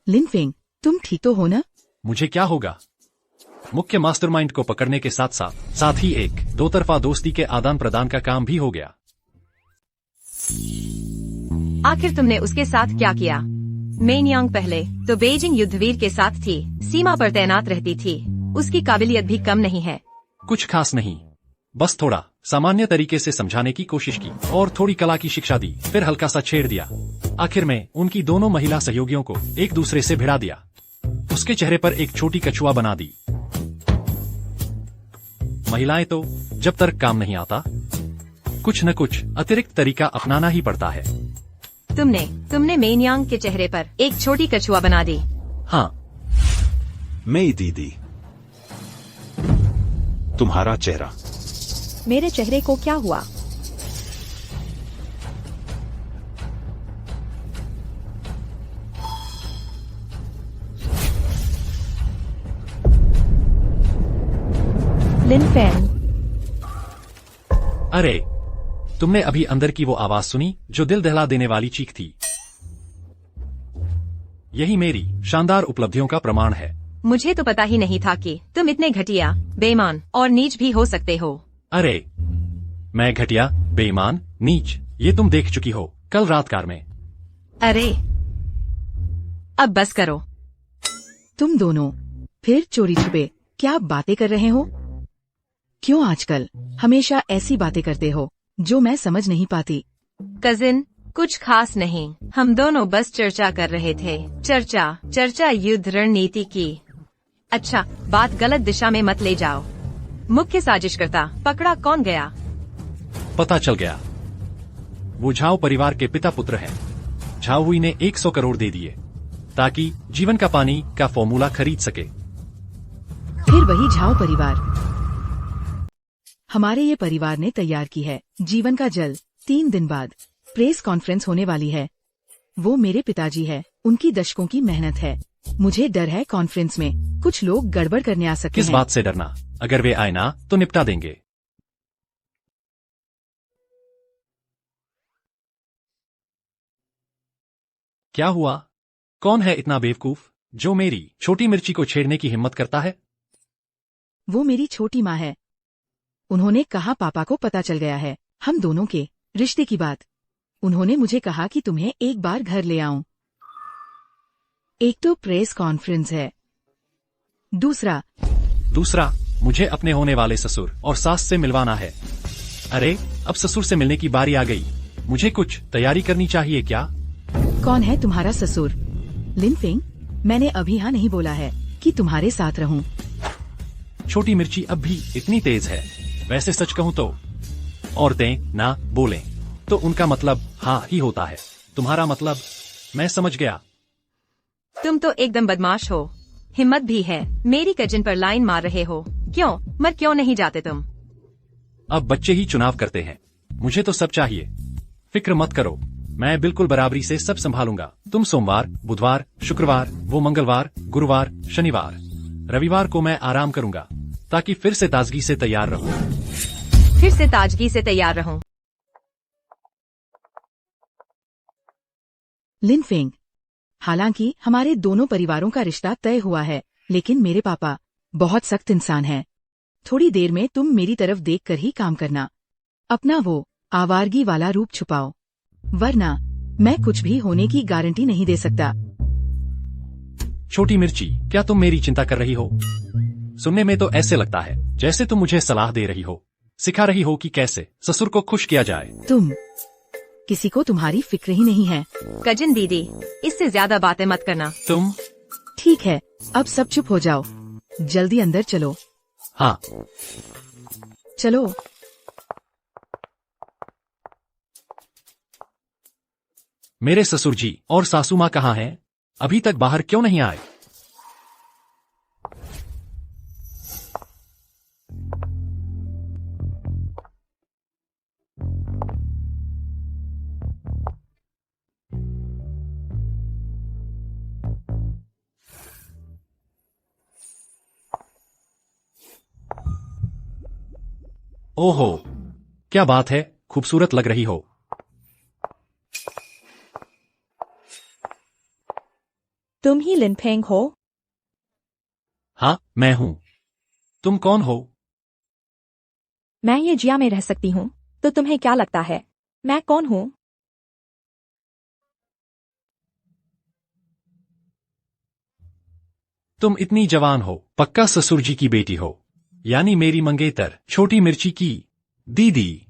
लिनफेंग, तुम ठीक तो हो ना? मुझे क्या होगा? मुख्य मास्टरमाइंड को पकड़ने के साथ साथ ही एक दो तरफा दोस्ती के आदान प्रदान का काम भी हो गया। आखिर तुमने उसके साथ क्या किया? मैनियांग पहले तो बेइजिंग युद्धवीर के साथ थी, सीमा पर तैनात रहती थी। उसकी काबिलियत भी कम नहीं है। कुछ खास नहीं, बस थोड़ा सामान्य तरीके से समझाने की कोशिश की और थोड़ी कला की शिक्षा दी, फिर हल्का सा छेड़ दिया। आखिर में उनकी दोनों महिला सहयोगियों को एक दूसरे से भिड़ा दिया। उसके चेहरे पर एक छोटी कछुआ बना दी। महिलाएं तो जब तक काम नहीं आता कुछ न कुछ अतिरिक्त तरीका अपनाना ही पड़ता है। तुमने मैनियांग के चेहरे पर एक छोटी कछुआ बना दी। हाँ। मेरी दीदी, तुम्हारा चेहरा। मेरे चेहरे को क्या हुआ? लिनफेंग, अरे, तुमने अभी अंदर की वो आवाज सुनी जो दिल दहला देने वाली चीख थी? यही मेरी शानदार उपलब्धियों का प्रमाण है। मुझे तो पता ही नहीं था कि तुम इतने घटिया, बेईमान और नीच भी हो सकते हो। अरे, मैं घटिया, बेईमान, नीच, ये तुम देख चुकी हो कल रात कार में। अरे, अब बस करो। तुम दोनों फिर चोरी छुपे क्या बातें कर रहे हो? क्यों आजकल हमेशा ऐसी बातें करते हो जो मैं समझ नहीं पाती? कजिन, कुछ खास नहीं, हम दोनों बस चर्चा कर रहे थे। चर्चा युद्ध रणनीति की। अच्छा, बात गलत दिशा में मत ले जाओ। मुख्य साजिशकर्ता पकड़ा कौन गया? पता चल गया, वो झाओ परिवार के पिता पुत्र हैं। झाओ हुई ने 100 करोड़ दे दिए ताकि जीवन का पानी का फॉर्मूला खरीद सके। फिर वही झाओ परिवार। हमारे ये परिवार ने तैयार की है जीवन का जल। 3 दिन बाद प्रेस कॉन्फ्रेंस होने वाली है। वो मेरे पिताजी है, उनकी दशकों की मेहनत है। मुझे डर है कॉन्फ्रेंस में कुछ लोग गड़बड़ करने आ सकते किस हैं। बात से डरना? अगर वे आए ना तो निपटा देंगे। क्या हुआ? कौन है इतना बेवकूफ जो मेरी छोटी मिर्ची को छेड़ने की हिम्मत करता है? वो मेरी छोटी माँ है। उन्होंने कहा पापा को पता चल गया है हम दोनों के रिश्ते की बात। उन्होंने मुझे कहा कि तुम्हें एक बार घर ले आऊं। एक तो प्रेस कॉन्फ्रेंस है, दूसरा मुझे अपने होने वाले ससुर और सास से मिलवाना है। अरे, अब ससुर से मिलने की बारी आ गई। मुझे कुछ तैयारी करनी चाहिए क्या? कौन है तुम्हारा ससुर? लिनफिंग, मैंने अभी हाँ नहीं बोला है कि तुम्हारे साथ रहूं। छोटी मिर्ची अब भी इतनी तेज है। वैसे सच कहूं तो औरतें ना बोलें तो उनका मतलब हाँ ही होता है। तुम्हारा मतलब मैं समझ गया। तुम तो एकदम बदमाश हो। हिम्मत भी है, मेरी कजिन पर लाइन मार रहे हो। क्यों नहीं जाते तुम? अब बच्चे ही चुनाव करते हैं। मुझे तो सब चाहिए। फिक्र मत करो, मैं बिल्कुल बराबरी से सब संभालूंगा। तुम सोमवार, बुधवार, शुक्रवार, वो मंगलवार, गुरुवार, शनिवार, रविवार को मैं आराम करूंगा ताकि फिर से ताजगी से तैयार रहूं। लिनफिंग, हालांकि हमारे दोनों परिवारों का रिश्ता तय हुआ है, लेकिन मेरे पापा बहुत सख्त इंसान हैं। थोड़ी देर में तुम मेरी तरफ देखकर ही काम करना। अपना वो आवारगी वाला रूप छुपाओ, वरना मैं कुछ भी होने की गारंटी नहीं दे सकता। छोटी मिर्ची, क्या तुम मेरी चिंता कर रही हो? सुनने में तो ऐसे लगता है जैसे तुम मुझे सलाह दे रही हो, सिखा रही हो कि कैसे ससुर को खुश किया जाए। तुम किसी को तुम्हारी फिक्र ही नहीं है। कजिन दीदी, इससे ज्यादा बातें मत करना। तुम ठीक है, अब सब चुप हो जाओ। जल्दी अंदर चलो। हाँ, चलो। मेरे ससुर जी और सासू माँ कहाँ हैं? अभी तक बाहर क्यों नहीं आए? ओहो, क्या बात है, खूबसूरत लग रही हो। तुम ही लिनफेंग हो? हाँ, मैं हूँ। तुम कौन हो? मैं ये जिया में रह सकती हूँ, तो तुम्हें क्या लगता है मैं कौन हूँ? तुम इतनी जवान हो, पक्का ससुर जी की बेटी हो, यानी मेरी मंगेतर छोटी मिर्ची की दीदी।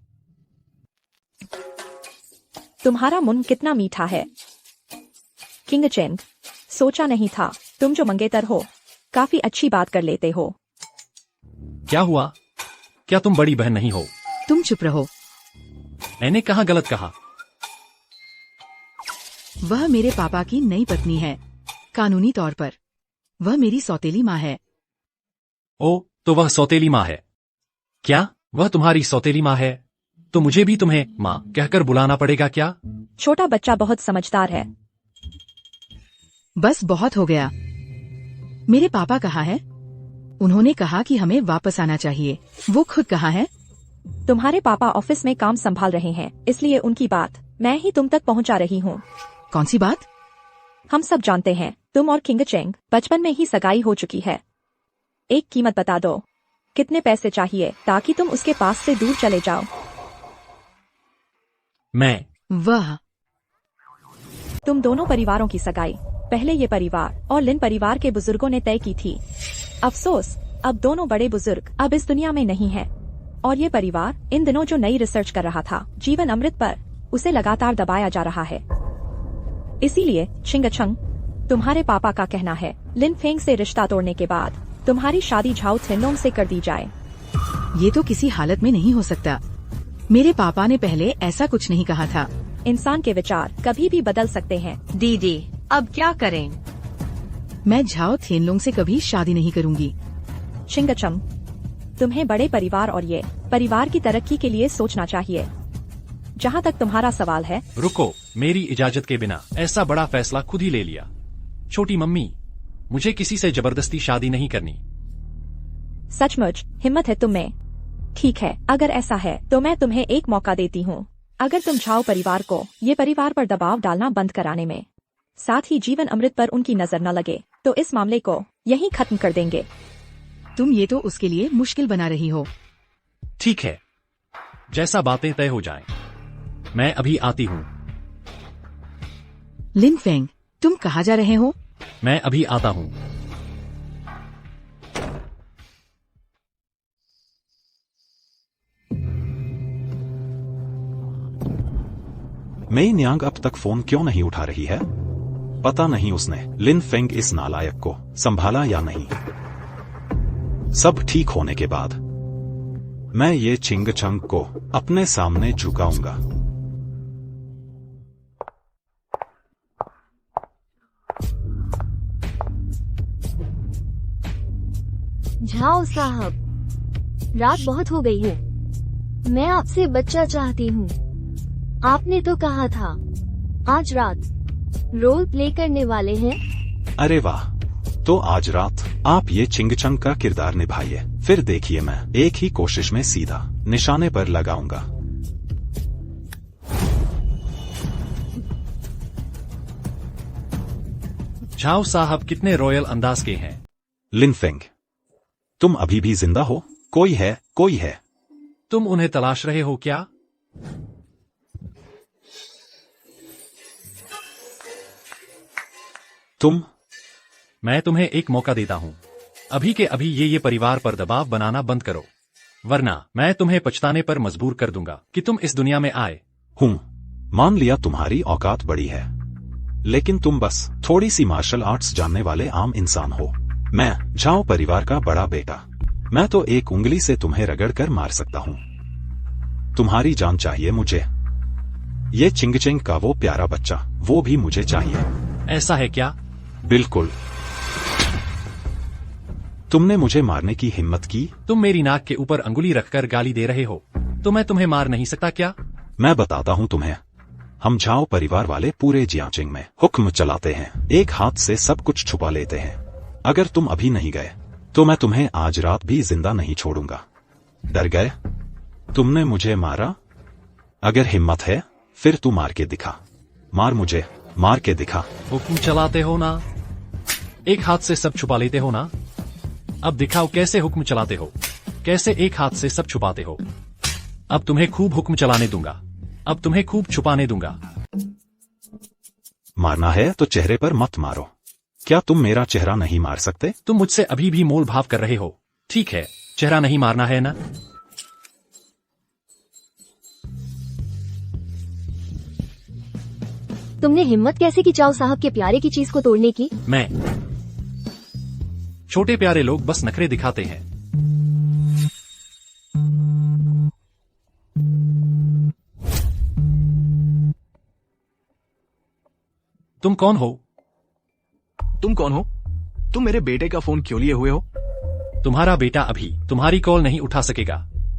तुम्हारा मुंह कितना मीठा है। किंग चेंग, सोचा नहीं था तुम जो मंगेतर हो काफी अच्छी बात कर लेते हो। क्या हुआ? क्या तुम बड़ी बहन नहीं हो? तुम चुप रहो। मैंने कहाँ गलत कहा? वह मेरे पापा की नई पत्नी है। कानूनी तौर पर वह मेरी सौतेली माँ है। ओ, तो वह सौतेली माँ है। क्या वह तुम्हारी सौतेली माँ है? तो मुझे भी तुम्हें माँ कहकर बुलाना पड़ेगा क्या? छोटा बच्चा बहुत समझदार है। बस बहुत हो गया। मेरे पापा कहाँ है? उन्होंने कहा कि हमें वापस आना चाहिए। वो खुद कहाँ है? तुम्हारे पापा ऑफिस में काम संभाल रहे हैं, इसलिए उनकी बात मैं ही तुम तक पहुंचा रही हूँ। कौन सी बात? हम सब जानते हैं तुम और किंग चेंग बचपन में ही सगाई हो चुकी है। एक कीमत बता दो, कितने पैसे चाहिए ताकि तुम उसके पास से दूर चले जाओ? मैं वाह, तुम दोनों परिवारों की सगाई पहले ये परिवार और लिन परिवार के बुजुर्गों ने तय की थी। अफसोस, अब दोनों बड़े बुजुर्ग अब इस दुनिया में नहीं है और ये परिवार इन दिनों जो नई रिसर्च कर रहा था जीवन अमृत पर, उसे लगातार दबाया जा रहा है। इसीलिए चिंगचंग, तुम्हारे पापा का कहना है लिन फेंग से रिश्ता तोड़ने के बाद तुम्हारी शादी झाओ थिनलोंग से कर दी जाए। ये तो किसी हालत में नहीं हो सकता। मेरे पापा ने पहले ऐसा कुछ नहीं कहा था। इंसान के विचार कभी भी बदल सकते हैं। दीदी, अब क्या करें? मैं झाओ थिनलोंग से कभी शादी नहीं करूंगी। चिंगचंग, तुम्हें बड़े परिवार और ये परिवार की तरक्की के लिए सोचना चाहिए। जहाँ तक तुम्हारा सवाल है, रुको, मेरी इजाजत के बिना ऐसा बड़ा फैसला खुद ही ले लिया। छोटी मम्मी, मुझे किसी से जबरदस्ती शादी नहीं करनी। सचमुच हिम्मत है तुम में। ठीक है, अगर ऐसा है तो मैं तुम्हें एक मौका देती हूँ। अगर तुम झाओ परिवार को ये परिवार पर दबाव डालना बंद कराने में, साथ ही जीवन अमृत पर उनकी नजर न लगे, तो इस मामले को यहीं खत्म कर देंगे। तुम ये तो उसके लिए मुश्किल बना रही हो। ठीक है, जैसा बातें तय हो जाएं। मैं अभी आती हूँ। लिन फेंग, तुम कहाँ जा रहे हो? मैं अभी आता हूँ। मेई न्यांग अब तक फोन क्यों नहीं उठा रही है? पता नहीं उसने लिन फेंग इस नालायक को संभाला या नहीं। सब ठीक होने के बाद मैं ये चिंगचंग को अपने सामने झुकाऊंगा। झाओ साहब, रात बहुत हो गई है। मैं आपसे बच्चा चाहती हूँ। आपने तो कहा था आज रात रोल प्ले करने वाले हैं। अरे वाह, तो आज रात आप ये चिंगचंग का किरदार निभाइए, फिर देखिए मैं एक ही कोशिश में सीधा निशाने पर लगाऊंगा। झाओ साहब कितने रॉयल अंदाज के हैं। लिन फेंग, तुम अभी भी जिंदा हो? कोई है, कोई है। तुम उन्हें तलाश रहे हो क्या? मैं तुम्हें एक मौका देता हूँ। अभी के अभी ये परिवार पर दबाव बनाना बंद करो, वरना मैं तुम्हें पछताने पर मजबूर कर दूंगा कि तुम इस दुनिया में आए। हूँ, मान लिया तुम्हारी औकात बड़ी है, लेकिन तुम बस थोड़ी सी मार्शल आर्ट्स जानने वाले आम इंसान हो। मैं झाओ परिवार का बड़ा बेटा, मैं तो एक उंगली से तुम्हें रगड़ कर मार सकता हूँ। तुम्हारी जान चाहिए मुझे। ये चिंगचेंग का वो प्यारा बच्चा, वो भी मुझे चाहिए। ऐसा है क्या? बिल्कुल। तुमने मुझे मारने की हिम्मत की? तुम मेरी नाक के ऊपर अंगुली रखकर गाली दे रहे हो, तो मैं तुम्हें मार नहीं सकता क्या? मैं बताता हूँ तुम्हें। हम झाओ परिवार वाले पूरे जियांगजिंग में हुक्म चलाते हैं, एक हाथ से सब कुछ छुपा लेते हैं। अगर तुम अभी नहीं गए तो मैं तुम्हें आज रात भी जिंदा नहीं छोड़ूंगा। डर गए? तुमने मुझे मारा? अगर हिम्मत है फिर तू मार के दिखा। मार मुझे, मार के दिखा। हुक्म चलाते हो ना? एक हाथ से सब छुपा लेते हो ना? अब दिखाओ कैसे हुक्म चलाते हो, कैसे एक हाथ से सब छुपाते हो। अब तुम्हें खूब हुक्म चलाने दूंगा, अब तुम्हें खूब छुपाने दूंगा। मारना है तो चेहरे पर मत मारो। क्या तुम मेरा चेहरा नहीं मार सकते? तुम मुझसे अभी भी मोल भाव कर रहे हो। ठीक है, चेहरा नहीं मारना है ना? तुमने हिम्मत कैसे की चाओ साहब के प्यारे की चीज को तोड़ने की? मैं छोटे प्यारे लोग बस नखरे दिखाते हैं। तुम कौन हो? तुम कौन हो? तुम मेरे बेटे का फोन क्यों लिए हुए हो? तुम्हारा बेटा अभी तुम्हारी कॉल नहीं उठा सकेगा।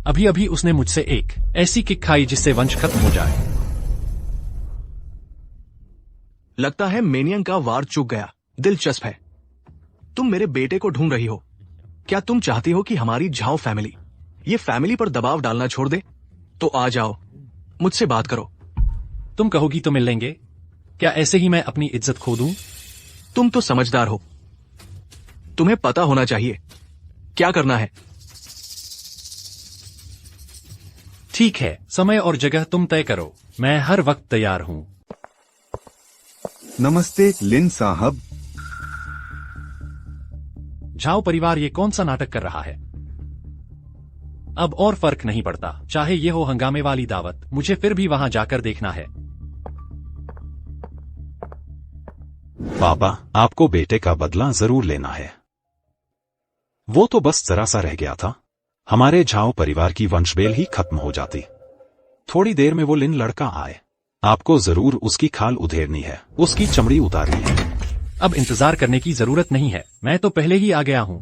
अभी अभी उसने मुझसे एक ऐसी किक खाई जिससे वंश खत्म हो जाए। लगता है मेनियन का वार चूक गया। दिलचस्प है। तुम मेरे बेटे को ढूंढ रही हो। क्या तुम चाहती हो कि हमारी झाओ फैमिली ये फैमिली पर दबाव डालना छोड़ दे? तो आ जाओ, मुझसे बात करो। तुम कहोगी तो मिल लेंगे। क्या ऐसे ही मैं अपनी इज्जत खो दूं? तुम तो समझदार हो, तुम्हें पता होना चाहिए क्या करना है। ठीक है, समय और जगह तुम तय करो, मैं हर वक्त तैयार हूं। नमस्ते लिन साहब। झाओ परिवार ये कौन सा नाटक कर रहा है? अब और फर्क नहीं पड़ता, चाहे ये हो हंगामे वाली दावत, मुझे फिर भी वहां जाकर देखना है। पापा, आपको बेटे का बदला जरूर लेना है। वो तो बस जरा सा रह गया था, हमारे झाओ परिवार की वंशबेल ही खत्म हो जाती। थोड़ी देर में वो लिन लड़का आए, आपको जरूर उसकी खाल उधेड़नी है, उसकी चमड़ी उतारनी है। अब इंतजार करने की जरूरत नहीं है, मैं तो पहले ही आ गया हूं।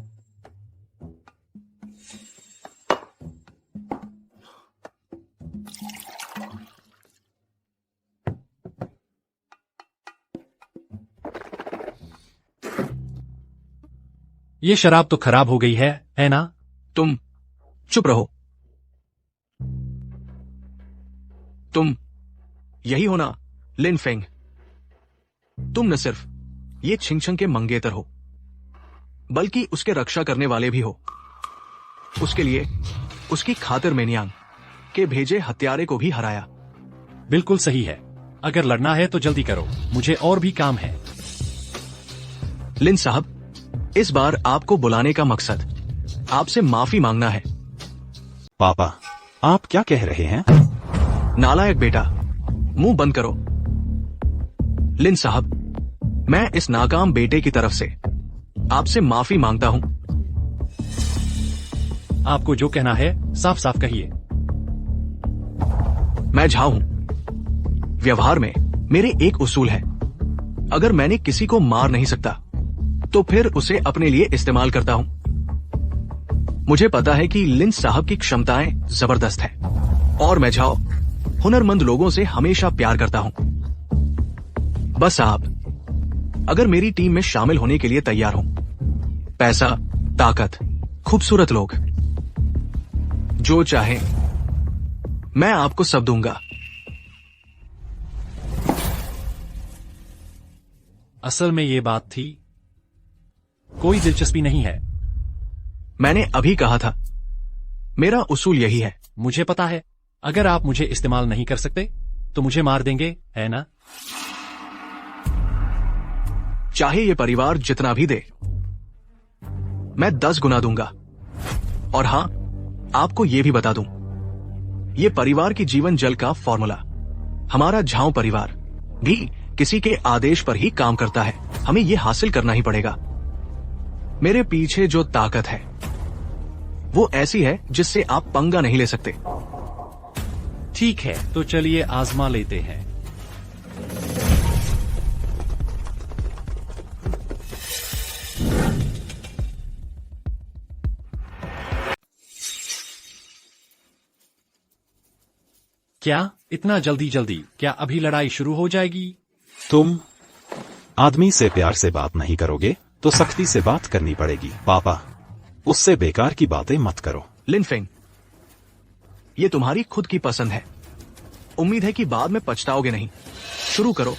ये शराब तो खराब हो गई है ना? तुम चुप रहो। तुम यही हो ना लिन फेंग? तुम न सिर्फ ये छिंगछंग के मंगेतर हो, बल्कि उसके रक्षा करने वाले भी हो। उसके लिए उसकी खातिर मेनियांग के भेजे हत्यारे को भी हराया। बिल्कुल सही है, अगर लड़ना है तो जल्दी करो, मुझे और भी काम है। लिन साहब, इस बार आपको बुलाने का मकसद आपसे माफी मांगना है। पापा, आप क्या कह रहे हैं? नालायक बेटा, मुंह बंद करो। लिन साहब, मैं इस नाकाम बेटे की तरफ से आपसे माफी मांगता हूं। आपको जो कहना है साफ साफ कहिए। मैं झाओ हूं। व्यवहार में मेरे एक उसूल है, अगर मैंने किसी को मार नहीं सकता तो फिर उसे अपने लिए इस्तेमाल करता हूं। मुझे पता है कि लिन साहब की क्षमताएं जबरदस्त है और मैं झाओ हुनरमंद लोगों से हमेशा प्यार करता हूं। बस आप अगर मेरी टीम में शामिल होने के लिए तैयार हो, पैसा, ताकत, खूबसूरत लोग, जो चाहे मैं आपको सब दूंगा। असल में ये बात थी, कोई दिलचस्पी नहीं है। मैंने अभी कहा था, मेरा उसूल यही है। मुझे पता है, अगर आप मुझे इस्तेमाल नहीं कर सकते तो मुझे मार देंगे, है ना? चाहे ये परिवार जितना भी दे, मैं 10 गुना दूंगा। और हां, आपको ये भी बता दूं, ये परिवार की जीवन जल का फॉर्मूला, हमारा झाओ परिवार भी किसी के आदेश पर ही काम करता है। हमें ये हासिल करना ही पड़ेगा। मेरे पीछे जो ताकत है वो ऐसी है जिससे आप पंगा नहीं ले सकते। ठीक है, तो चलिए आजमा लेते हैं। क्या इतना जल्दी जल्दी? क्या अभी लड़ाई शुरू हो जाएगी? तुम आदमी से प्यार से बात नहीं करोगे तो सख्ती से बात करनी पड़ेगी। पापा, उससे बेकार की बातें मत करो। लिन फेंग, ये तुम्हारी खुद की पसंद है। उम्मीद है कि बाद में पछताओगे नहीं। शुरू करो।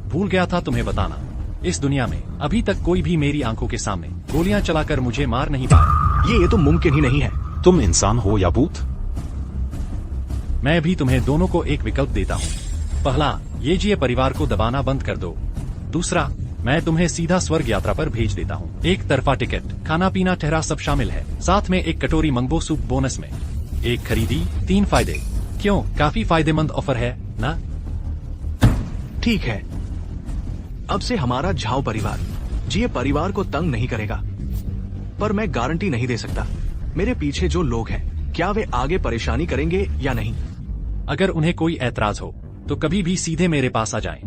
भूल गया था तुम्हें बताना, इस दुनिया में अभी तक कोई भी मेरी आंखों के सामने गोलियां चलाकर मुझे मार नहीं पाया। ये तो मुमकिन ही नहीं है। तुम इंसान हो या भूत? मैं भी तुम्हें दोनों को एक विकल्प देता हूँ। पहला, ये जिए परिवार को दबाना बंद कर दो। दूसरा, मैं तुम्हें सीधा स्वर्ग यात्रा पर भेज देता हूँ। एक तरफा टिकट, खाना पीना ठहरा सब शामिल है, साथ में एक कटोरी मंगबो सूप बोनस में। एक खरीदी 3 फायदे। क्यों, काफी फायदेमंद ऑफर है ना? ठीक है, अब से हमारा झाओ परिवार जिए परिवार को तंग नहीं करेगा, पर मैं गारंटी नहीं दे सकता। मेरे पीछे जो लोग हैं, क्या वे आगे परेशानी करेंगे या नहीं। अगर उन्हें कोई ऐतराज हो तो कभी भी सीधे मेरे पास आ जाएं।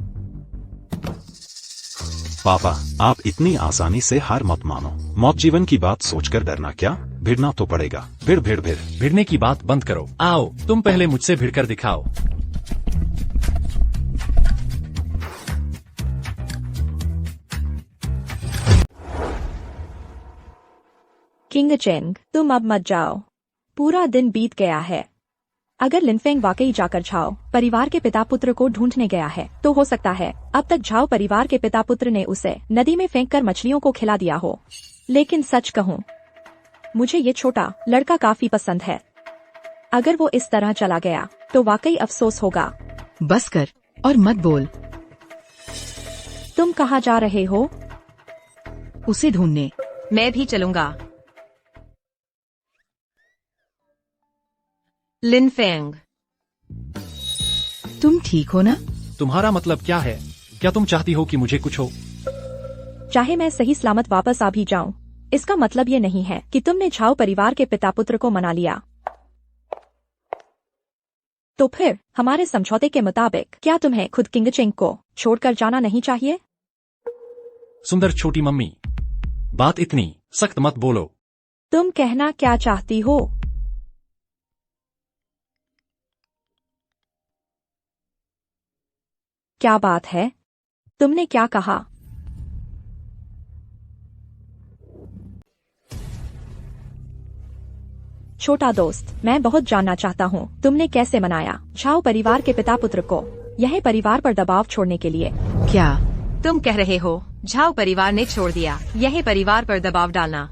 पापा, आप इतनी आसानी से हार मत मानो। मौत जीवन की बात सोचकर डरना क्या, भिड़ना तो पड़ेगा। भिड़ने की बात बंद करो। आओ, तुम पहले मुझसे भिड़कर दिखाओ। किंग चेंग, तुम अब मत जाओ। पूरा दिन बीत गया है। अगर लिनफेंग वाकई जाकर झाओ परिवार के पिता पुत्र को ढूंढने गया है तो हो सकता है अब तक झाओ परिवार के पिता पुत्र ने उसे नदी में फेंककर मछलियों को खिला दिया हो। लेकिन सच कहूँ, मुझे ये छोटा लड़का काफी पसंद है। अगर वो इस तरह चला गया तो वाकई अफसोस होगा। बस कर और मत बोल। तुम कहाँ जा रहे हो? उसे ढूंढने। मैं भी चलूंगा। लिनफेंग, तुम ठीक हो ना? तुम्हारा मतलब क्या है? क्या तुम चाहती हो कि मुझे कुछ हो? चाहे मैं सही सलामत वापस आ भी जाऊं, इसका मतलब ये नहीं है कि तुमने झाओ परिवार के पिता पुत्र को मना लिया। तो फिर हमारे समझौते के मुताबिक क्या तुम्हें खुद किंग चेंग को छोड़कर जाना नहीं चाहिए? सुंदर छोटी मम्मी, बात इतनी सख्त मत बोलो। तुम कहना क्या चाहती हो? क्या बात है? तुमने क्या कहा? छोटा दोस्त, मैं बहुत जानना चाहता हूँ तुमने कैसे मनाया झाओ परिवार के पिता पुत्र को यह परिवार पर दबाव छोड़ने के लिए। क्या तुम कह रहे हो झाओ परिवार ने छोड़ दिया यह परिवार पर दबाव डालना?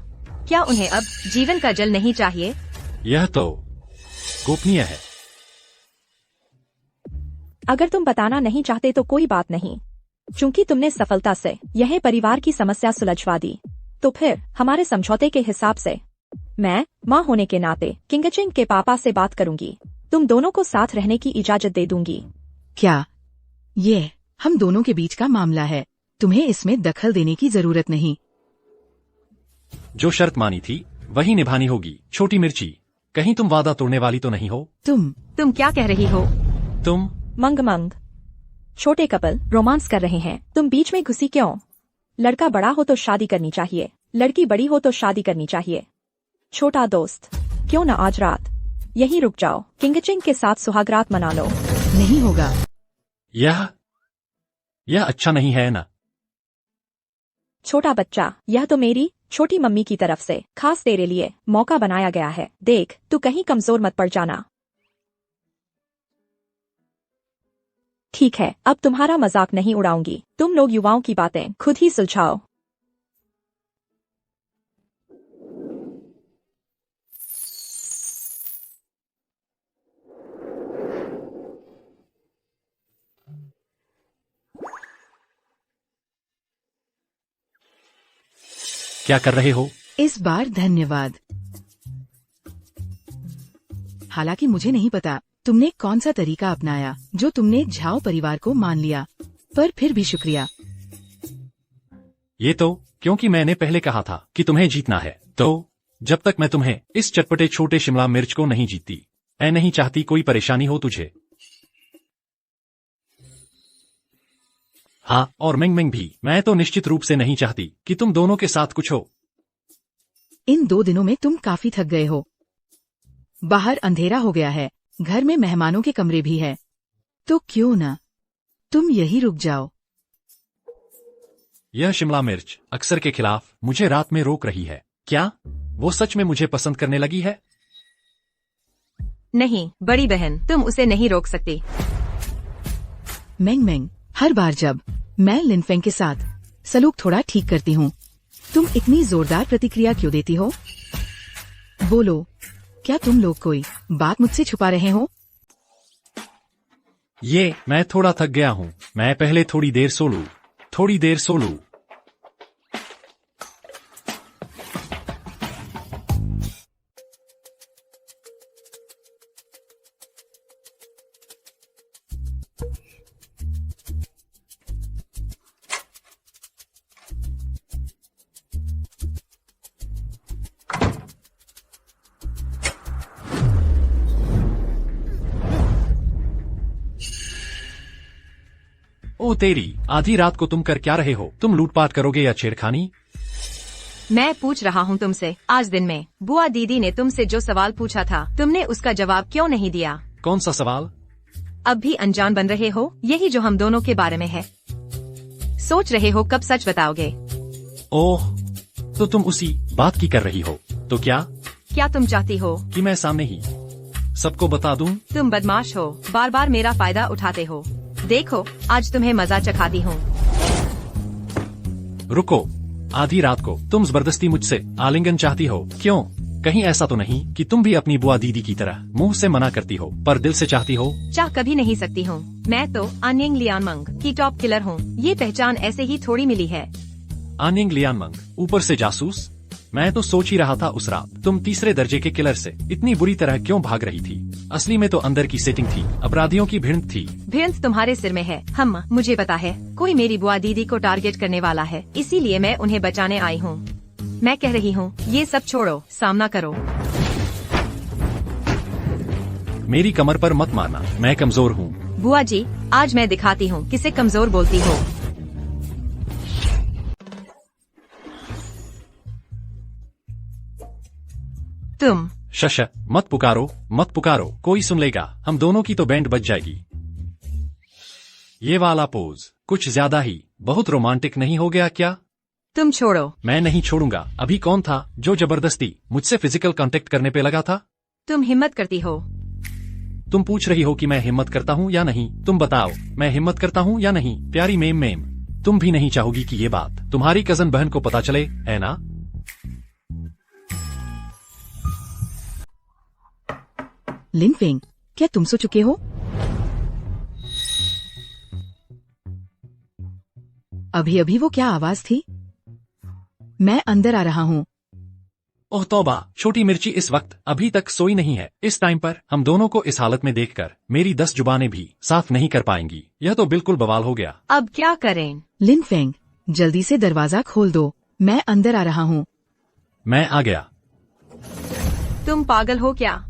क्या उन्हें अब जीवन का जल नहीं चाहिए? यह तो गोपनीय है। अगर तुम बताना नहीं चाहते तो कोई बात नहीं। चूंकि तुमने सफलता से यह परिवार की समस्या सुलझवा दी, तो फिर हमारे समझौते के हिसाब से मैं माँ होने के नाते किंग चेंग के पापा से बात करूंगी। तुम दोनों को साथ रहने की इजाजत दे दूंगी। क्या? ये हम दोनों के बीच का मामला है, तुम्हें इसमें दखल देने की जरूरत नहीं। जो शर्त मानी थी वही निभानी होगी। छोटी मिर्ची, कहीं तुम वादा तोड़ने वाली तो नहीं हो? तुम क्या कह रही हो? तुम मंग मंग, छोटे कपल रोमांस कर रहे हैं, तुम बीच में घुसी क्यों? लड़का बड़ा हो तो शादी करनी चाहिए, लड़की बड़ी हो तो शादी करनी चाहिए। छोटा दोस्त, क्यों न आज रात यहीं रुक जाओ, किंग चेंग के साथ सुहागरात मना लो। नहीं होगा। यह अच्छा नहीं है ना? छोटा बच्चा, यह तो मेरी छोटी मम्मी की तरफ से खास तेरे लिए मौका बनाया गया है। देख, तू कहीं कमजोर मत पड़ जाना। ठीक है, अब तुम्हारा मजाक नहीं उड़ाऊंगी। तुम लोग युवाओं की बातें खुद ही सुलझाओ। क्या कर रहे हो? इस बार धन्यवाद। हालांकि मुझे नहीं पता तुमने कौन सा तरीका अपनाया जो तुमने झाओ परिवार को मान लिया, पर फिर भी शुक्रिया। ये तो क्योंकि मैंने पहले कहा था कि तुम्हें जीतना है, तो जब तक मैं तुम्हें इस चटपटे छोटे शिमला मिर्च को नहीं जीतती, मैं नहीं चाहती कोई परेशानी हो तुझे। हाँ, और मिंग मिंग भी, मैं तो निश्चित रूप से नहीं चाहती कि तुम दोनों के साथ कुछ हो। इन 2 दिनों में तुम काफी थक गए हो। बाहर अंधेरा हो गया है, घर में मेहमानों के कमरे भी है, तो क्यों ना तुम यही रुक जाओ। यह शिमला मिर्च अक्सर के खिलाफ मुझे रात में रोक रही है। क्या वो सच में मुझे पसंद करने लगी है? नहीं बड़ी बहन, तुम उसे नहीं रोक सकती। मेंग मेंग, हर बार जब मैं लिनफेंग के साथ सलूक थोड़ा ठीक करती हूँ, तुम इतनी जोरदार प्रतिक्रिया क्यों देती हो? बोलो, क्या तुम लोग कोई बात मुझसे छुपा रहे हो? मैं थोड़ा थक गया हूँ, मैं पहले थोड़ी देर सो लूँ। ओ तेरी, आधी रात को तुम कर क्या रहे हो? तुम लूटपाट करोगे या छेड़खानी? मैं पूछ रहा हूँ तुमसे, आज दिन में बुआ दीदी ने तुमसे जो सवाल पूछा था, तुमने उसका जवाब क्यों नहीं दिया? कौन सा सवाल? अब भी अनजान बन रहे हो? यही जो हम दोनों के बारे में है। सोच रहे हो कब सच बताओगे? ओह, तो तुम उसी बात की कर रही हो। तो क्या क्या तुम चाहती हो कि मैं सामने ही सबको बता दूं? तुम बदमाश हो, बार बार मेरा फायदा उठाते हो। देखो आज तुम्हें मजा चखाती हूँ। रुको, आधी रात को तुम जबरदस्ती मुझसे आलिंगन चाहती हो? क्यों? कहीं ऐसा तो नहीं कि तुम भी अपनी बुआ दीदी की तरह मुंह से मना करती हो पर दिल से चाहती हो? चाह कभी नहीं सकती हूँ। मैं तो आन्यंग लियानमंग की टॉप किलर हूँ। ये पहचान ऐसे ही थोड़ी मिली है। आन्यंग लियानमंग, ऊपर से जासूस? मैं तो सोच ही रहा था उस रात तुम तीसरे दर्जे के किलर से इतनी बुरी तरह क्यों भाग रही थी। असली में तो अंदर की सेटिंग थी, अपराधियों की भिड़ंत थी। भिड़ंत तुम्हारे सिर में है। मुझे पता है कोई मेरी बुआ दीदी को टारगेट करने वाला है, इसीलिए मैं उन्हें बचाने आई हूँ। मैं कह रही हूँ ये सब छोड़ो, सामना करो। मेरी कमर पर मत मारना, मैं कमजोर हूँ। बुआ जी, आज मैं दिखाती हूँ किसे कमजोर बोलती हो। तुम शश, मत पुकारो मत पुकारो, कोई सुन लेगा। हम दोनों की तो बैंड बज जाएगी। ये वाला पोज कुछ ज्यादा ही बहुत रोमांटिक नहीं हो गया क्या? तुम छोड़ो। मैं नहीं छोड़ूंगा। अभी कौन था जो जबरदस्ती मुझसे फिजिकल कांटेक्ट करने पे लगा था? तुम हिम्मत करती हो। तुम पूछ रही हो कि मैं हिम्मत करता हूँ या नहीं? तुम बताओ, मैं हिम्मत करता हूँ या नहीं? प्यारी मेम, तुम भी नहीं चाहोगी कि ये बात तुम्हारी कजन बहन को पता चले, है ना? लिनफेंग, क्या तुम सो चुके हो? अभी अभी वो क्या आवाज थी? मैं अंदर आ रहा हूँ। ओह तौबा, छोटी मिर्ची इस वक्त अभी तक सोई नहीं है। इस टाइम पर हम दोनों को इस हालत में देखकर मेरी 10 जुबानें भी साफ नहीं कर पाएंगी। यह तो बिल्कुल बवाल हो गया। अब क्या करें? लिनफेंग, जल्दी से दरवाजा खोल दो, मैं अंदर आ रहा हूँ। मैं आ गया। तुम पागल हो क्या?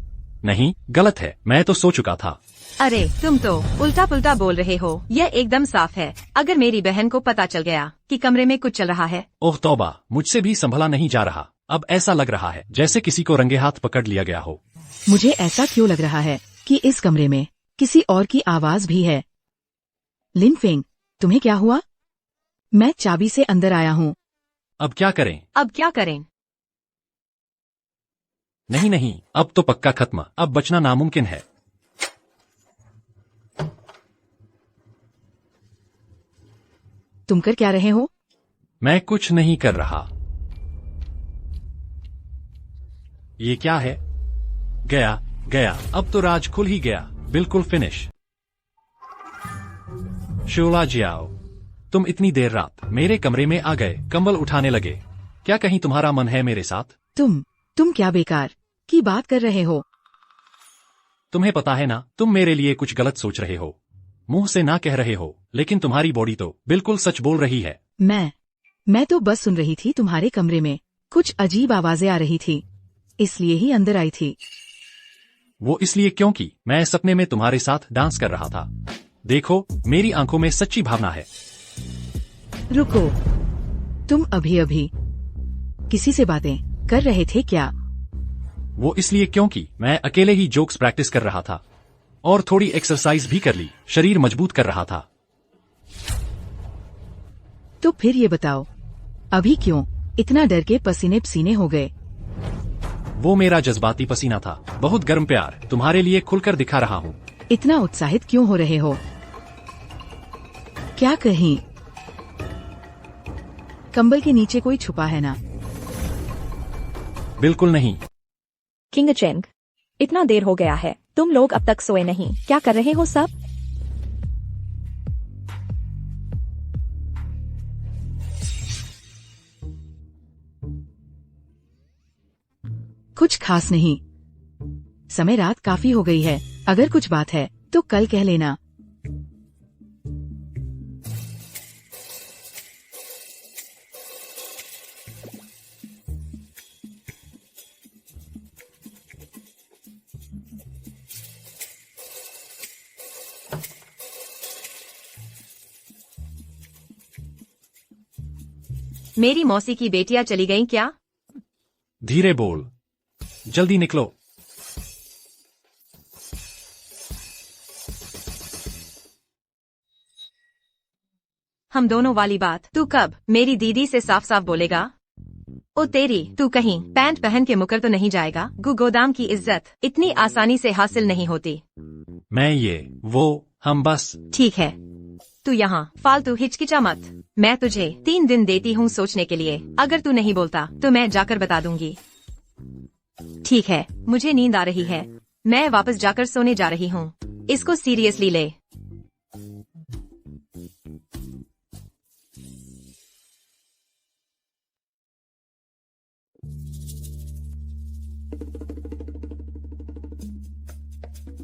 नहीं, गलत है, मैं तो सो चुका था। अरे तुम तो उल्टा पुल्टा बोल रहे हो। यह एकदम साफ है। अगर मेरी बहन को पता चल गया कि कमरे में कुछ चल रहा है। ओह तौबा, मुझसे भी संभला नहीं जा रहा। अब ऐसा लग रहा है जैसे किसी को रंगे हाथ पकड़ लिया गया हो। मुझे ऐसा क्यों लग रहा है कि इस कमरे में किसी और की आवाज भी है। लिनफेंग, तुम्हें क्या हुआ? मैं चाबी से अंदर आया हूँ। अब क्या करें? अब क्या करें? नहीं, अब तो पक्का खत्म। अब बचना नामुमकिन है। तुम कर क्या रहे हो? मैं कुछ नहीं कर रहा। ये क्या है? गया। अब तो राज खुल ही गया। बिल्कुल फिनिश। शोला जियाओ, तुम इतनी देर रात मेरे कमरे में आ गए, कंबल उठाने लगे। क्या कहीं तुम्हारा मन है मेरे साथ? तुम क्या बेकार की बात कर रहे हो? तुम्हें पता है ना, तुम मेरे लिए कुछ गलत सोच रहे हो। मुंह से ना कह रहे हो, लेकिन तुम्हारी बॉडी तो बिल्कुल सच बोल रही है। मैं तो बस सुन रही थी तुम्हारे कमरे में कुछ अजीब आवाजें आ रही थी, इसलिए ही अंदर आई थी। वो इसलिए क्योंकि मैं सपने में तुम्हारे साथ डांस कर रहा था। देखो, मेरी आंखों में सच्ची भावना है। रुको, तुम अभी अभी किसी से बातें कर रहे थे क्या? वो इसलिए क्योंकि मैं अकेले ही जोक्स प्रैक्टिस कर रहा था और थोड़ी एक्सरसाइज भी कर ली, शरीर मजबूत कर रहा था। तो फिर ये बताओ, अभी क्यों इतना डर के पसीने पसीने हो गए? वो मेरा जज्बाती पसीना था, बहुत गर्म प्यार तुम्हारे लिए खुलकर दिखा रहा हूँ। इतना उत्साहित क्यों हो रहे हो? क्या कहीं कंबल के नीचे कोई छुपा है ना? बिल्कुल नहीं। किंग चेंग, इतना देर हो गया है, तुम लोग अब तक सोए नहीं। क्या कर रहे हो सब? कुछ खास नहीं। समय रात काफी हो गई है। अगर कुछ बात है तो कल कह लेना। मेरी मौसी की बेटियां चली गईं क्या? धीरे बोल, जल्दी निकलो। हम दोनों वाली बात तू कब मेरी दीदी से साफ साफ बोलेगा? ओ तेरी, तू कहीं पैंट पहन के मुकर तो नहीं जाएगा? गोदाम की इज्जत इतनी आसानी से हासिल नहीं होती। मैं हम बस। ठीक है, तू यहाँ फालतू हिचकिचा मत। मैं तुझे 3 दिन देती हूँ सोचने के लिए। अगर तू नहीं बोलता तो मैं जाकर बता दूंगी। ठीक है, मुझे नींद आ रही है, मैं वापस जाकर सोने जा रही हूँ। इसको सीरियसली ले।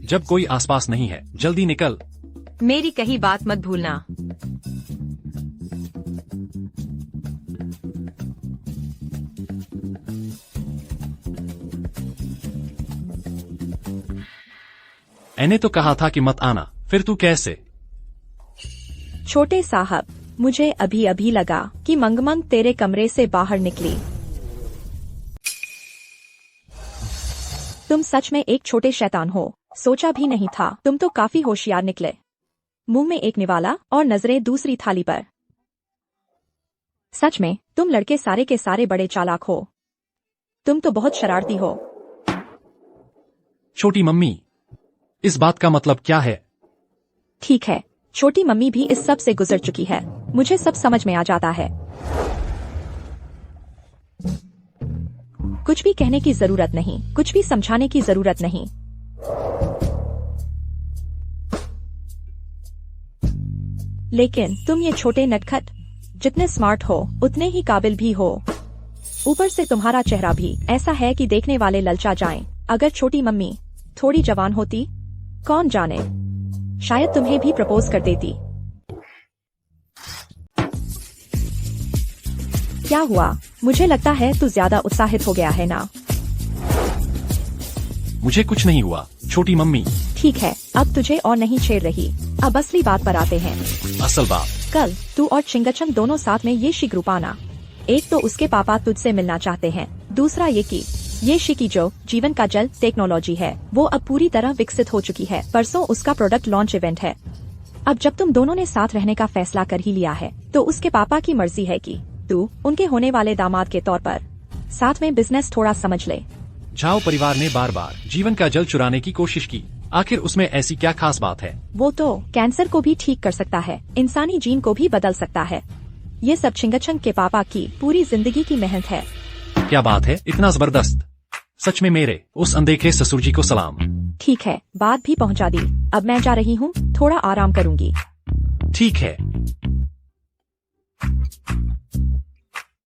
जब कोई आसपास नहीं है जल्दी निकल। मेरी कही बात मत भूलना। मैंने तो कहा था कि मत आना, फिर तू कैसे? छोटे साहब, मुझे अभी अभी लगा कि मंगमंग तेरे कमरे से बाहर निकली। तुम सच में एक छोटे शैतान हो, सोचा भी नहीं था। तुम तो काफी होशियार निकले। मुंह में एक निवाला और नजरें दूसरी थाली पर। सच में तुम लड़के सारे के सारे बड़े चालाक हो। तुम तो बहुत शरारती हो। छोटी मम्मी, इस बात का मतलब क्या है? ठीक है, छोटी मम्मी भी इस सब से गुजर चुकी है, मुझे सब समझ में आ जाता है। कुछ भी कहने की जरूरत नहीं, कुछ भी समझाने की जरूरत नहीं। लेकिन तुम ये छोटे नटखट, जितने स्मार्ट हो उतने ही काबिल भी हो। ऊपर से तुम्हारा चेहरा भी ऐसा है कि देखने वाले ललचा जाएं। अगर छोटी मम्मी थोड़ी जवान होती, कौन जाने, शायद तुम्हें भी प्रपोज कर देती। क्या हुआ? मुझे लगता है तू ज्यादा उत्साहित हो गया है ना? मुझे कुछ नहीं हुआ छोटी मम्मी। ठीक है, अब तुझे और नहीं छेड़ रही। अब असली बात पर आते हैं। असल बात? कल तू और चिंगचंग दोनों साथ में ये ग्रुप आना। एक तो उसके पापा तुझसे मिलना चाहते हैं, दूसरा ये कि ये शिकी जो जीवन का जल टेक्नोलॉजी है, वो अब पूरी तरह विकसित हो चुकी है। परसों उसका प्रोडक्ट लॉन्च इवेंट है। अब जब तुम दोनों ने साथ रहने का फैसला कर ही लिया है, तो उसके पापा की मर्जी है कि तू उनके होने वाले दामाद के तौर पर साथ में बिजनेस थोड़ा समझ ले। झाओ परिवार ने बार बार जीवन का जल चुराने की कोशिश की, आखिर उसमें ऐसी क्या खास बात है? वो तो कैंसर को भी ठीक कर सकता है, इंसानी जीन को भी बदल सकता है। ये सब चिंगचंग के पापा की पूरी जिंदगी की मेहनत है। क्या बात है, इतना जबरदस्त। सच में मेरे उस अनदेखे ससुर जी को सलाम। ठीक है, बात भी पहुंचा दी। अब मैं जा रही हूँ, थोड़ा आराम करूंगी। ठीक है।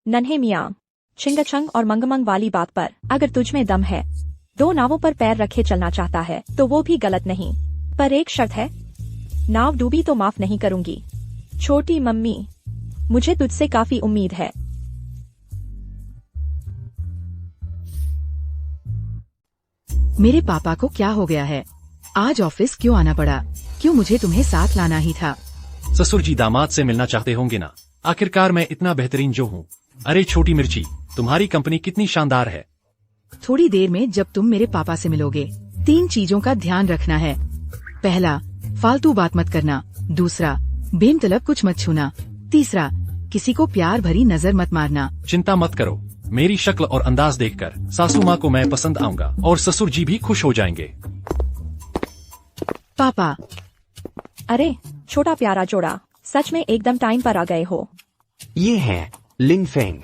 नन्हे मियाँ, चिंगचंग और मंगमंग वाली बात पर अगर तुझ में दम है, 2 नावों पर पैर रखे चलना चाहता है, तो वो भी गलत नहीं। पर एक शर्त है, नाव डूबी तो माफ नहीं करूंगी। छोटी मम्मी, मुझे तुझसे काफी उम्मीद है। मेरे पापा को क्या हो गया है? आज ऑफिस क्यों आना पड़ा? क्यों मुझे तुम्हें साथ लाना ही था? ससुर जी दामाद से मिलना चाहते होंगे ना, आखिरकार मैं इतना बेहतरीन जो हूँ। अरे छोटी मिर्ची, तुम्हारी कंपनी कितनी शानदार है। थोड़ी देर में जब तुम मेरे पापा से मिलोगे, 3 चीजों का ध्यान रखना है। पहला, फालतू बात मत करना। दूसरा, बेमतलब कुछ मत छूना। तीसरा, किसी को प्यार भरी नजर मत मारना। चिंता मत करो, मेरी शक्ल और अंदाज देखकर सासू माँ को मैं पसंद आऊंगा और ससुर जी भी खुश हो जाएंगे। पापा। अरे छोटा प्यारा जोड़ा, सच में एकदम टाइम पर आ गए हो। ये है लिन फेंग।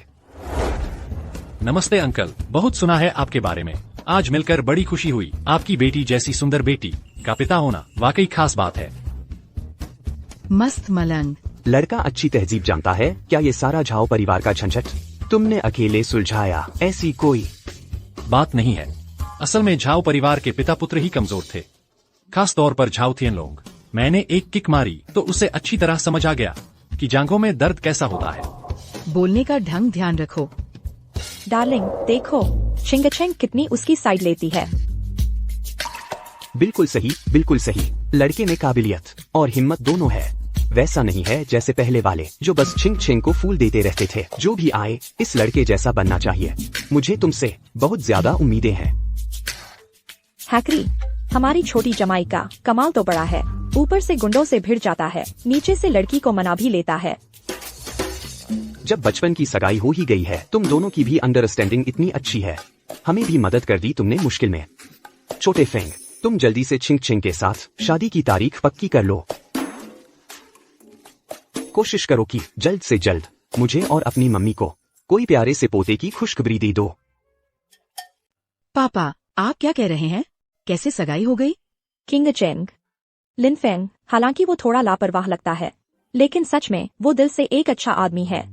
नमस्ते अंकल, बहुत सुना है आपके बारे में। आज मिलकर बड़ी खुशी हुई। आपकी बेटी जैसी सुंदर बेटी का पिता होना वाकई खास बात है। मस्त मलंग। लड़का अच्छी तहजीब जानता है। क्या ये सारा झाओ परिवार का झंझट तुमने अकेले सुलझाया? ऐसी कोई बात नहीं है। असल में झाओ परिवार के पिता पुत्र ही कमजोर थे, खास तौर पर झाओथियन लोग। मैंने एक किक मारी तो उसे अच्छी तरह समझ आ गया कि जांघों में दर्द कैसा होता है। बोलने का ढंग ध्यान रखो। डार्लिंग, देखो चिंगचंग कितनी उसकी साइड लेती है। बिल्कुल सही, बिल्कुल सही। लड़के में काबिलियत और हिम्मत दोनों है। वैसा नहीं है जैसे पहले वाले जो बस छिंग छिंग को फूल देते रहते थे। जो भी आए इस लड़के जैसा बनना चाहिए। मुझे तुमसे बहुत ज्यादा उम्मीदें हैं। हैकरी, हमारी छोटी जमाई का कमाल तो बड़ा है। ऊपर से गुंडों से भिड़ जाता है, नीचे से लड़की को मना भी लेता है। जब बचपन की सगाई हो ही गई है, तुम दोनों की भी अंडरस्टैंडिंग इतनी अच्छी है, हमें भी मदद कर दी तुमने मुश्किल में। छोटे फेंग, तुम जल्दी से छिंग छिंग के साथ शादी की तारीख पक्की कर लो। कोशिश करो कि जल्द से जल्द मुझे और अपनी मम्मी को कोई प्यारे से पोते की खुशखबरी दे दो। पापा, आप क्या कह रहे हैं? कैसे सगाई हो गई? किंग चेंग, लिन फेंग, हालांकि वो थोड़ा लापरवाह लगता है, लेकिन सच में वो दिल से एक अच्छा आदमी है।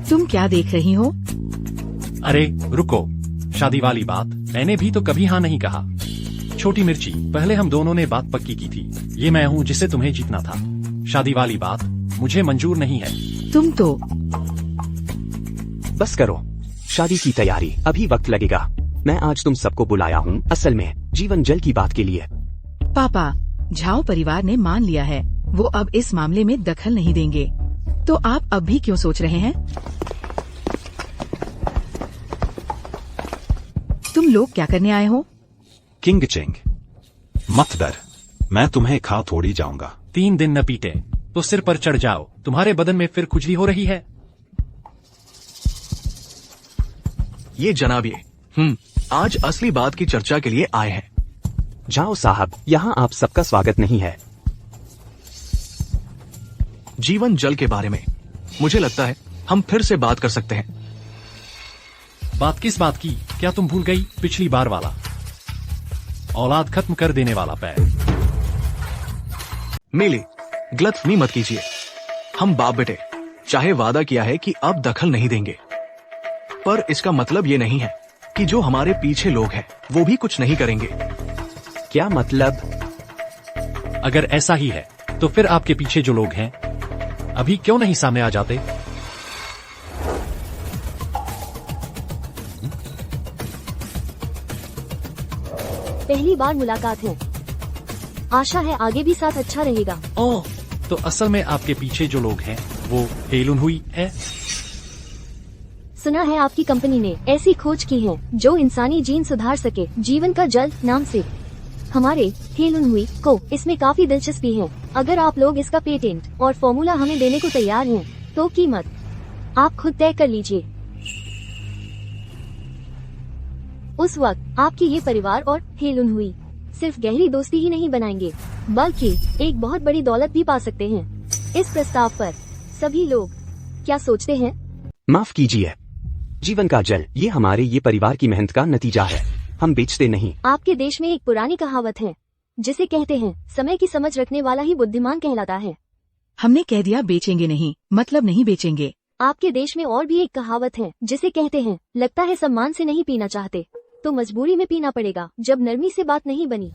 तुम क्या देख रही हो? अरे रुको, शादी वाली बात मैंने भी तो कभी हाँ नहीं कहा। छोटी मिर्ची, पहले हम दोनों ने बात पक्की की थी, ये मैं हूँ जिसे तुम्हें जीतना था। शादी वाली बात मुझे मंजूर नहीं है। तुम तो बस करो, शादी की तैयारी अभी वक्त लगेगा। मैं आज तुम सबको बुलाया हूँ असल में जीवन जल की बात के लिए। पापा, झाओ परिवार ने मान लिया है, वो अब इस मामले में दखल नहीं देंगे। तो आप अब भी क्यों सोच रहे हैं? तुम लोग क्या करने आए हो? किंग चेंग, मत डर, मैं तुम्हें खा थोड़ी जाऊंगा। 3 दिन न पीटे तो सिर पर चढ़ जाओ, तुम्हारे बदन में फिर खुजली हो रही है। ये जनाबिए, आज असली बात की चर्चा के लिए आए हैं। जाओ साहब, यहाँ आप सबका स्वागत नहीं है। जीवन जल के बारे में मुझे लगता है हम फिर से बात कर सकते हैं। बात किस बात की? क्या तुम भूल गई पिछली बार वाला औलाद खत्म कर देने वाला पैर? मेले, गलतफहमी मत कीजिए। हम बाप बेटे, चाहे वादा किया है कि अब दखल नहीं देंगे, पर इसका मतलब ये नहीं है कि जो हमारे पीछे लोग हैं वो भी कुछ नहीं करेंगे। क्या मतलब? अगर ऐसा ही है तो फिर आपके पीछे जो लोग हैं अभी क्यों नहीं सामने आ जाते? पहली बार मुलाकात है, आशा है आगे भी साथ अच्छा रहेगा। ओह, तो असल में आपके पीछे जो लोग हैं वो हेलुन हुई है। सुना है आपकी कंपनी ने ऐसी खोज की है जो इंसानी जीन सुधार सके, जीवन का जल नाम से। हमारे हेलुन हुई को इसमें काफी दिलचस्पी है। अगर आप लोग इसका पेटेंट और फॉर्मूला हमें देने को तैयार हैं, तो कीमत आप खुद तय कर लीजिए। उस वक्त आपके ये परिवार और हेलुन हुई सिर्फ गहरी दोस्ती ही नहीं बनाएंगे, बल्कि एक बहुत बड़ी दौलत भी पा सकते हैं। इस प्रस्ताव पर सभी लोग क्या सोचते हैं? माफ कीजिए, जीवन का जल ये हमारे ये परिवार की मेहनत का नतीजा है, हम बेचते नहीं। आपके देश में एक पुरानी कहावत है जिसे कहते हैं समय की समझ रखने वाला ही बुद्धिमान कहलाता है। हमने कह दिया बेचेंगे नहीं, मतलब नहीं बेचेंगे। आपके देश में और भी एक कहावत है जिसे कहते हैं लगता है सम्मान से नहीं पीना चाहते तो मजबूरी में पीना पड़ेगा, जब नरमी से बात नहीं बनी।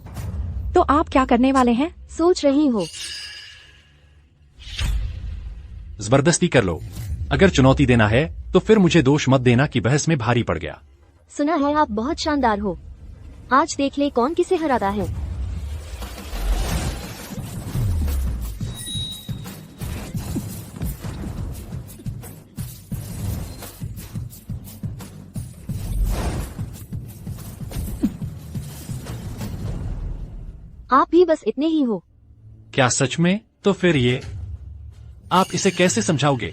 तो आप क्या करने वाले हैं? सोच रही हो? जबरदस्ती कर लो। अगर चुनौती देना है तो फिर मुझे दोष मत देना कि बहस में भारी पड़ गया। सुना है आप बहुत शानदार हो, आज देख ले कौन किसे हराता है। आप भी बस इतने ही हो। क्या सच में? तो फिर ये आप इसे कैसे समझाओगे?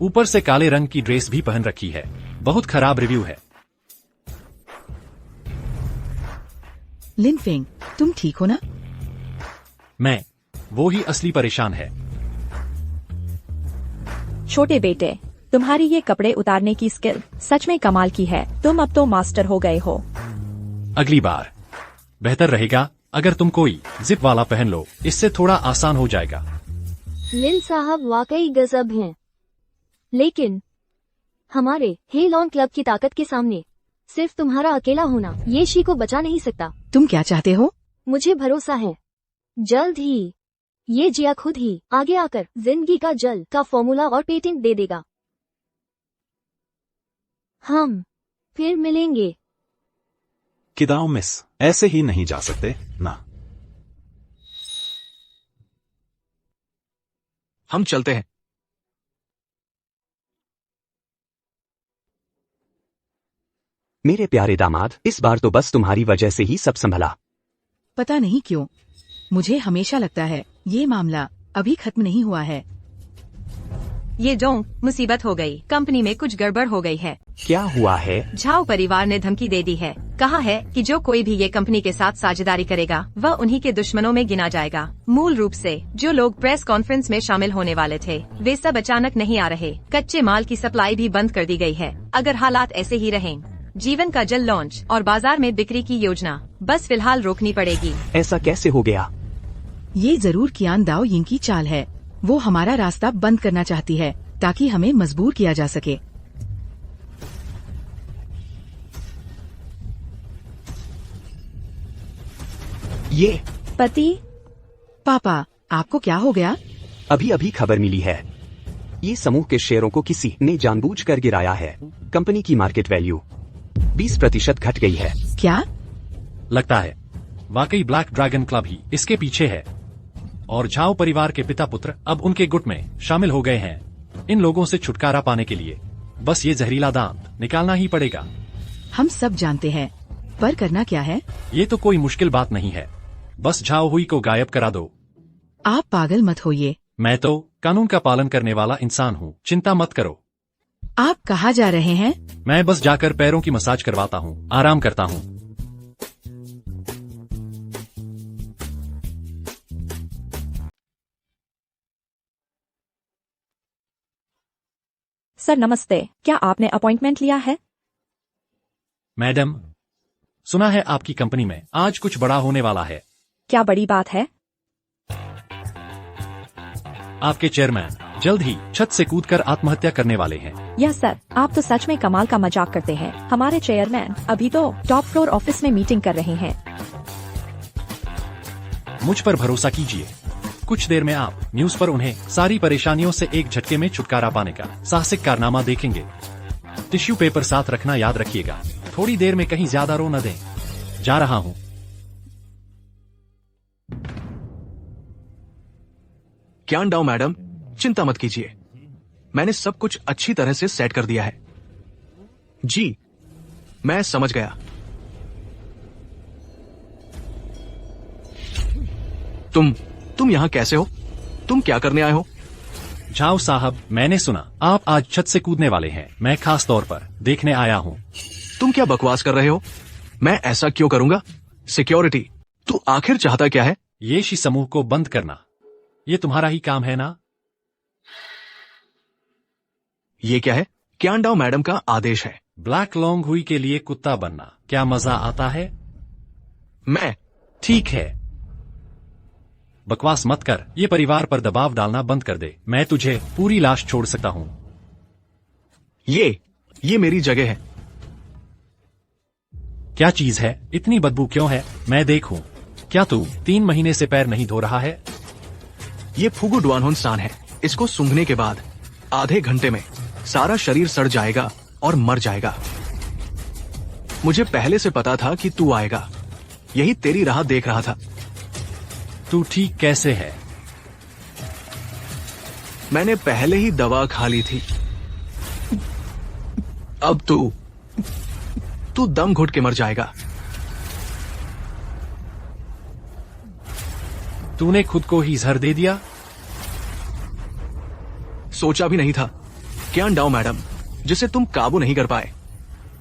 ऊपर से काले रंग की ड्रेस भी पहन रखी है, बहुत खराब रिव्यू है। लिन फेंग, तुम ठीक हो ना? मैं, वो ही असली परेशान है। छोटे बेटे, तुम्हारी ये कपड़े उतारने की स्किल सच में कमाल की है, तुम अब तो मास्टर हो गए हो। अगली बार बेहतर रहेगा अगर तुम कोई जिप वाला पहन लो, इससे थोड़ा आसान हो जाएगा। लिन साहब वाकई गजब हैं, लेकिन हमारे हेलॉन क्लब की ताकत के सामने सिर्फ तुम्हारा अकेला होना ये शी को बचा नहीं सकता। तुम क्या चाहते हो? मुझे भरोसा है जल्द ही ये जिया खुद ही आगे आकर जिंदगी का जल का फॉर्मूला और पेटेंट दे देगा। हम फिर मिलेंगे। किदाओ मिस, ऐसे ही नहीं जा सकते ना। हम चलते हैं। मेरे प्यारे दामाद, इस बार तो बस तुम्हारी वजह से ही सब संभला। पता नहीं क्यों मुझे हमेशा लगता है ये मामला अभी खत्म नहीं हुआ है। ये जोंग, मुसीबत हो गई। कंपनी में कुछ गड़बड़ हो गई है। क्या हुआ है? झाओ परिवार ने धमकी दे दी है। कहा है कि जो कोई भी ये कंपनी के साथ साझेदारी करेगा वह उन्हीं के दुश्मनों में गिना जाएगा। मूल रूप से जो लोग प्रेस कॉन्फ्रेंस में शामिल होने वाले थे वे सब अचानक नहीं आ रहे। कच्चे माल की सप्लाई भी बंद कर दी गई है। अगर हालात ऐसे ही रहें, जीवन का जल लॉन्च और बाजार में बिक्री की योजना बस फिलहाल रोकनी पड़ेगी। ऐसा कैसे हो गया? ये जरूर कियान दाओ यिंग की चाल है। वो हमारा रास्ता बंद करना चाहती है ताकि हमें मजबूर किया जा सके। ये पति, पापा, आपको क्या हो गया? अभी अभी खबर मिली है। ये समूह के शेयरों को किसी ने जानबूझकर गिराया है। कंपनी की मार्केट वैल्यू 20% घट गई है। क्या? लगता है वाकई ब्लैक ड्रैगन क्लब ही इसके पीछे है और झाओ परिवार के पिता पुत्र अब उनके गुट में शामिल हो गए हैं। इन लोगों से छुटकारा पाने के लिए बस ये जहरीला दांत निकालना ही पड़ेगा। हम सब जानते हैं, पर करना क्या है? ये तो कोई मुश्किल बात नहीं है। बस झाओ हुई को गायब करा दो। आप पागल मत होइए। मैं तो कानून का पालन करने वाला इंसान हूँ, चिंता मत करो। आप कहाँ जा रहे हैं? मैं बस जाकर पैरों की मसाज करवाता हूँ, आराम करता हूँ। सर नमस्ते, क्या आपने अपॉइंटमेंट लिया है? मैडम, सुना है आपकी कंपनी में आज कुछ बड़ा होने वाला है। क्या बड़ी बात है? आपके चेयरमैन जल्द ही छत से कूदकर आत्महत्या करने वाले हैं। यह सर, आप तो सच में कमाल का मजाक करते हैं। हमारे चेयरमैन अभी तो टॉप फ्लोर ऑफिस में मीटिंग कर रहे हैं। मुझ पर भरोसा कीजिए, कुछ देर में आप न्यूज पर उन्हें सारी परेशानियों से एक झटके में छुटकारा पाने का साहसिक कारनामा देखेंगे। टिश्यू पेपर साथ रखना याद रखिएगा। थोड़ी देर में कहीं ज्यादा रो न दें। जा रहा हूँ। क्यान डाओ मैडम, चिंता मत कीजिए, मैंने सब कुछ अच्छी तरह से सेट कर दिया है। जी, मैं समझ गया। तुम यहाँ कैसे हो? तुम क्या करने आए हो? झाओ साहब, मैंने सुना आप आज छत से कूदने वाले हैं। मैं खास तौर पर देखने आया हूँ। तुम क्या बकवास कर रहे हो? मैं ऐसा क्यों करूंगा? सिक्योरिटी, तू आखिर चाहता क्या है? ये शी समूह को बंद करना, ये तुम्हारा ही काम है ना? ये क्या है? क्यान डाओ मैडम का आदेश है। ब्लैक लॉन्ग हुई के लिए कुत्ता बनना क्या मजा आता है? मैं ठीक है, बकवास मत कर। ये परिवार पर दबाव डालना बंद कर दे। मैं तुझे पूरी लाश छोड़ सकता हूँ। ये मेरी जगह है। क्या चीज है? इतनी बदबू क्यों है? मैं देखूं। क्या तू 3 महीने से पैर नहीं धो रहा है? ये फुगु डुआनहोन सान है। इसको सूंघने के बाद आधे घंटे में सारा शरीर सड़ जाएगा और मर जाएगा। मुझे पहले से पता था कि तू आएगा, यही तेरी राह देख रहा था। तू ठीक कैसे है? मैंने पहले ही दवा खा ली थी। अब तू दम घुट के मर जाएगा। तूने खुद को ही जहर दे दिया? सोचा भी नहीं था। क्यान डाओ मैडम, जिसे तुम काबू नहीं कर पाए,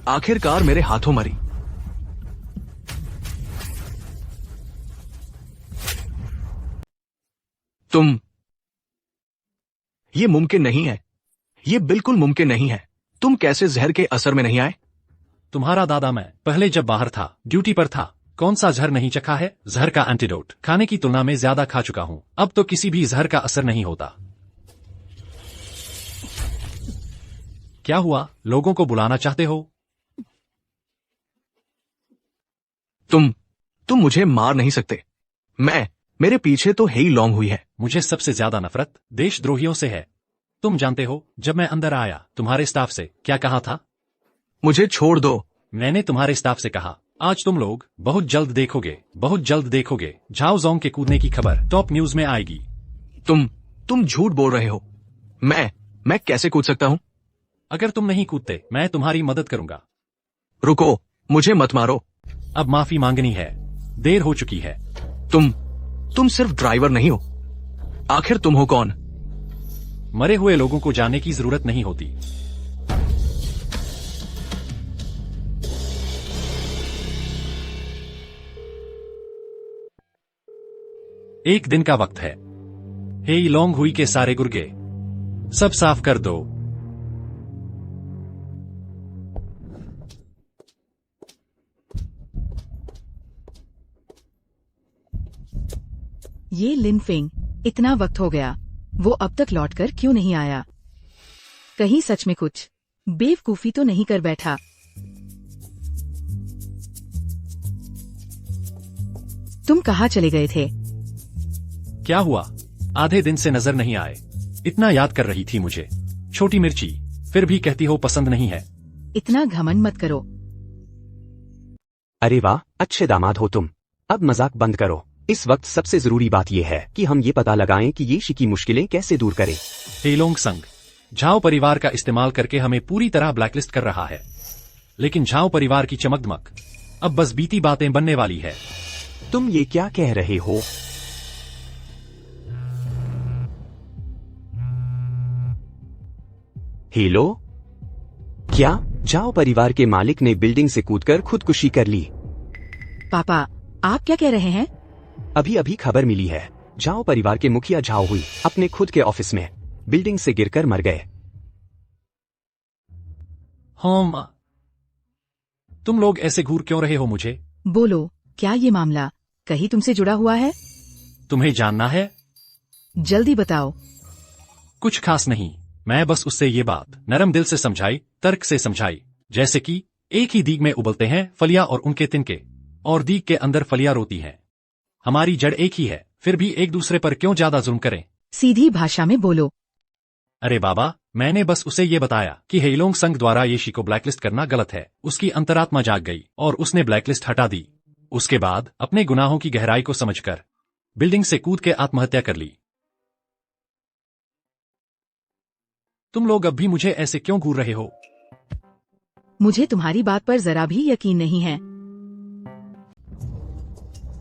आखिरकार मेरे हाथों मरी। ये मुमकिन नहीं है। ये बिल्कुल मुमकिन नहीं है। तुम कैसे जहर के असर में नहीं आए? तुम्हारा दादा मैं पहले जब बाहर था, ड्यूटी पर था, कौन सा जहर नहीं चखा है? जहर का एंटीडोट खाने की तुलना में ज्यादा खा चुका हूँ। अब तो किसी भी जहर का असर नहीं होता। क्या हुआ? लोगों को बुलाना चाहते हो? तुम मुझे मार नहीं सकते। मेरे पीछे तो हेई लॉन्ग हुई है। मुझे सबसे ज्यादा नफरत देशद्रोहियों से है। तुम जानते हो, जब मैं अंदर आया तुम्हारे स्टाफ से क्या कहा था? मुझे छोड़ दो। मैंने तुम्हारे स्टाफ से कहा, आज तुम लोग बहुत जल्द देखोगे झाओ जोंग के कूदने की खबर टॉप न्यूज में आएगी। तुम झूठ बोल रहे हो। मैं कैसे कूद सकता हूँ? अगर तुम नहीं कूदते मैं तुम्हारी मदद करूंगा। रुको, मुझे मत मारो। अब माफी मांगनी है, देर हो चुकी है। तुम सिर्फ ड्राइवर नहीं हो, आखिर तुम हो कौन? मरे हुए लोगों को जाने की जरूरत नहीं होती। एक दिन का वक्त है। हे लोंग हुई के सारे गुर्गे सब साफ कर दो। ये लिन फेंग, इतना वक्त हो गया, वो अब तक लौटकर क्यों नहीं आया? कहीं सच में कुछ बेवकूफी तो नहीं कर बैठा? तुम कहाँ चले गए थे? क्या हुआ? आधे दिन से नजर नहीं आए। इतना याद कर रही थी मुझे, छोटी मिर्ची, फिर भी कहती हो पसंद नहीं है। इतना घमंड मत करो। अरे वाह, अच्छे दामाद हो तुम। अब मजाक बंद करो। इस वक्त सबसे जरूरी बात यह है कि हम ये पता लगाएं कि ये शी की मुश्किलें कैसे दूर करें। हेलोंग संग झाओ परिवार का इस्तेमाल करके हमें पूरी तरह ब्लैकलिस्ट कर रहा है, लेकिन झाओ परिवार की चमकदमक अब बस बीती बातें बनने वाली है। तुम ये क्या कह रहे हो? हेलो, क्या झाओ परिवार के मालिक ने बिल्डिंग से कूदकर खुदकुशी कर ली? पापा, आप क्या कह रहे हैं? अभी अभी खबर मिली है, झाओ परिवार के मुखिया झाओ हुई अपने खुद के ऑफिस में बिल्डिंग से गिरकर मर गए। हाँ, तुम लोग ऐसे घूर क्यों रहे हो मुझे? बोलो, क्या ये मामला कहीं तुमसे जुड़ा हुआ है? तुम्हें जानना है? जल्दी बताओ। कुछ खास नहीं, मैं बस उससे ये बात नरम दिल से समझाई, तर्क से समझाई, जैसे कि एक ही दीग में उबलते हैं फलियां और उनके तिनके, और दीग के अंदर फलियां रोती हैं। हमारी जड़ एक ही है, फिर भी एक दूसरे पर क्यों ज्यादा जुल्म करें? सीधी भाषा में बोलो। अरे बाबा, मैंने बस उसे ये बताया कि हेलोंग संघ द्वारा ये शी को ब्लैकलिस्ट करना गलत है। उसकी अंतरात्मा जाग गई और उसने ब्लैकलिस्ट हटा दी। उसके बाद अपने गुनाहों की गहराई को समझकर बिल्डिंग से कूद के आत्महत्या कर ली। तुम लोग अब भी मुझे ऐसे क्यों घूर रहे हो? मुझे तुम्हारी बात पर जरा भी यकीन नहीं है।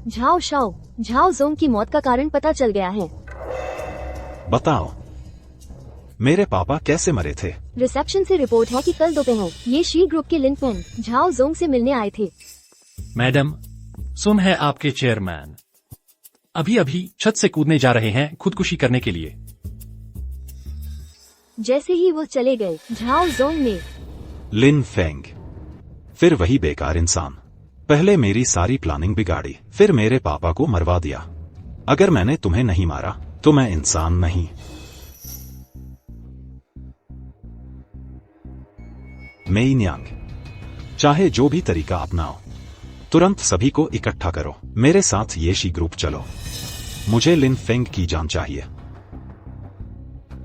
झाओ शाओ, झाओ जोंग की मौत का कारण पता चल गया है। बताओ, मेरे पापा कैसे मरे थे? रिसेप्शन से रिपोर्ट है कि कल दोपहर ये शी ग्रुप के लिन फेंग झाओ जोंग से मिलने आए थे। मैडम, सुन है आपके चेयरमैन अभी अभी छत से कूदने जा रहे हैं खुदकुशी करने के लिए। जैसे ही वो चले गए, झाओ जोंग ने लिन फेंग, फिर वही बेकार इंसान, पहले मेरी सारी प्लानिंग बिगाड़ी, फिर मेरे पापा को मरवा दिया। अगर मैंने तुम्हें नहीं मारा तो मैं इंसान नहीं। मेई न्यांग, चाहे जो भी तरीका अपनाओ, तुरंत सभी को इकट्ठा करो, मेरे साथ ये शी ग्रुप चलो। मुझे लिन फेंग की जान चाहिए।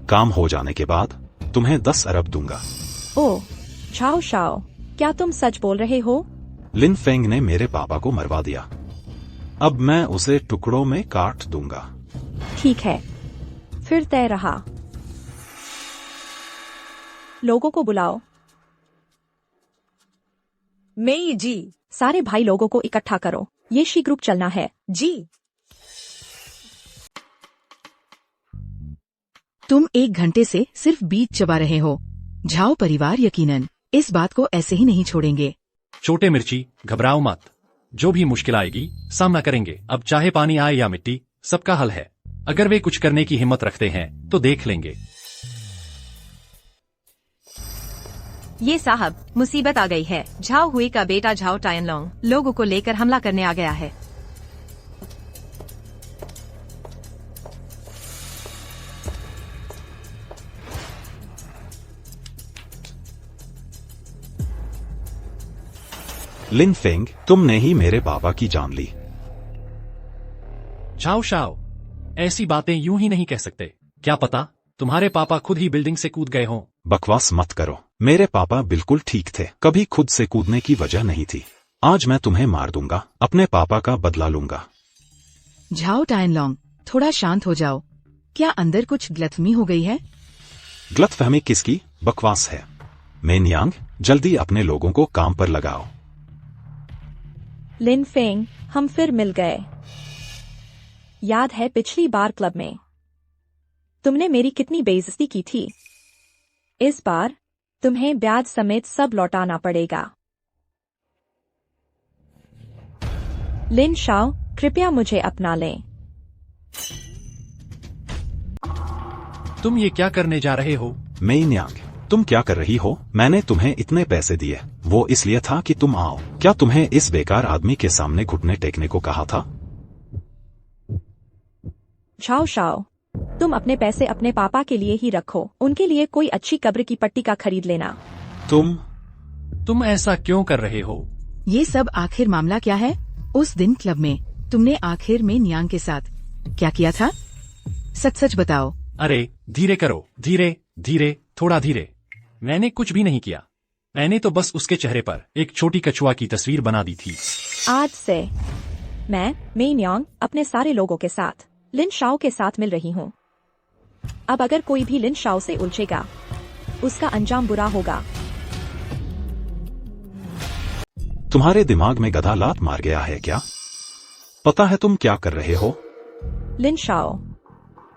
काम हो जाने के बाद तुम्हें 10 अरब दूंगा। ओह, झाओ शाओ, क्या तुम सच बोल रहे हो? लिन फेंग ने मेरे पापा को मरवा दिया, अब मैं उसे टुकड़ों में काट दूंगा। ठीक है, फिर तय रहा। लोगों को बुलाओ। मेई जी। सारे भाई लोगों को इकट्ठा करो, ये शी ग्रुप चलना है। जी। तुम 1 घंटे से सिर्फ बीज चबा रहे हो। झाओ परिवार यकीनन इस बात को ऐसे ही नहीं छोड़ेंगे। छोटे मिर्ची, घबराओ मत, जो भी मुश्किल आएगी सामना करेंगे। अब चाहे पानी आए या मिट्टी, सबका हल है। अगर वे कुछ करने की हिम्मत रखते हैं तो देख लेंगे। ये साहब, मुसीबत आ गई है। झाओ हुई का बेटा झाओ टायनलोंग लोगों को लेकर हमला करने आ गया है। लिन फेंग, तुमने ही मेरे पापा की जान ली। झाओ शाओ, ऐसी बातें यूं ही नहीं कह सकते। क्या पता तुम्हारे पापा खुद ही बिल्डिंग से कूद गए हों। बकवास मत करो, मेरे पापा बिल्कुल ठीक थे, कभी खुद से कूदने की वजह नहीं थी। आज मैं तुम्हें मार दूंगा, अपने पापा का बदला लूंगा। झाओ टायनलोंग, थोड़ा शांत हो जाओ। क्या अंदर कुछ गलतफहमी हो गई है? गलतफहमी किसकी? बकवास है। मेनयांग, जल्दी अपने लोगों को काम पर लगाओ। लिन फेंग, हम फिर मिल गए। याद है पिछली बार क्लब में तुमने मेरी कितनी बेइज्जती की थी। इस बार तुम्हें ब्याज समेत सब लौटाना पड़ेगा। लिन शाओ, कृपया मुझे अपना लें। तुम ये क्या करने जा रहे हो? मेनयांग, तुम क्या कर रही हो? मैंने तुम्हें इतने पैसे दिए, वो इसलिए था कि तुम आओ। क्या तुम्हें इस बेकार आदमी के सामने घुटने टेकने को कहा था? झाओ शाओ, तुम अपने पैसे अपने पापा के लिए ही रखो। उनके लिए कोई अच्छी कब्र की पट्टी का खरीद लेना। तुम ऐसा क्यों कर रहे हो? ये सब आखिर मामला क्या है? उस दिन क्लब में तुमने आखिर में नियांग के साथ क्या किया था? सच सच बताओ। अरे धीरे करो, धीरे धीरे, थोड़ा धीरे। मैंने कुछ भी नहीं किया। मैंने तो बस उसके चेहरे पर एक छोटी कछुआ की तस्वीर बना दी थी। आज से मैं मेनयांग अपने सारे लोगों के साथ लिन शाओ के साथ मिल रही हूँ। अब अगर कोई भी लिन शाओ से उलझेगा, उसका अंजाम बुरा होगा। तुम्हारे दिमाग में गधा लात मार गया है क्या? पता है तुम क्या कर रहे हो? लिन शाओ,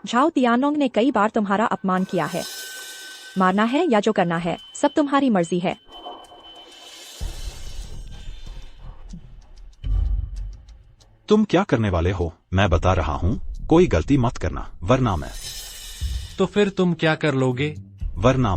झाओ तियानोंग ने कई बार तुम्हारा अपमान किया है। मारना है या जो करना है, सब तुम्हारी मर्जी है। तुम क्या करने वाले हो? मैं बता रहा हूँ, कोई गलती मत करना, वरना मैं। तो फिर तुम क्या कर लोगे? वरना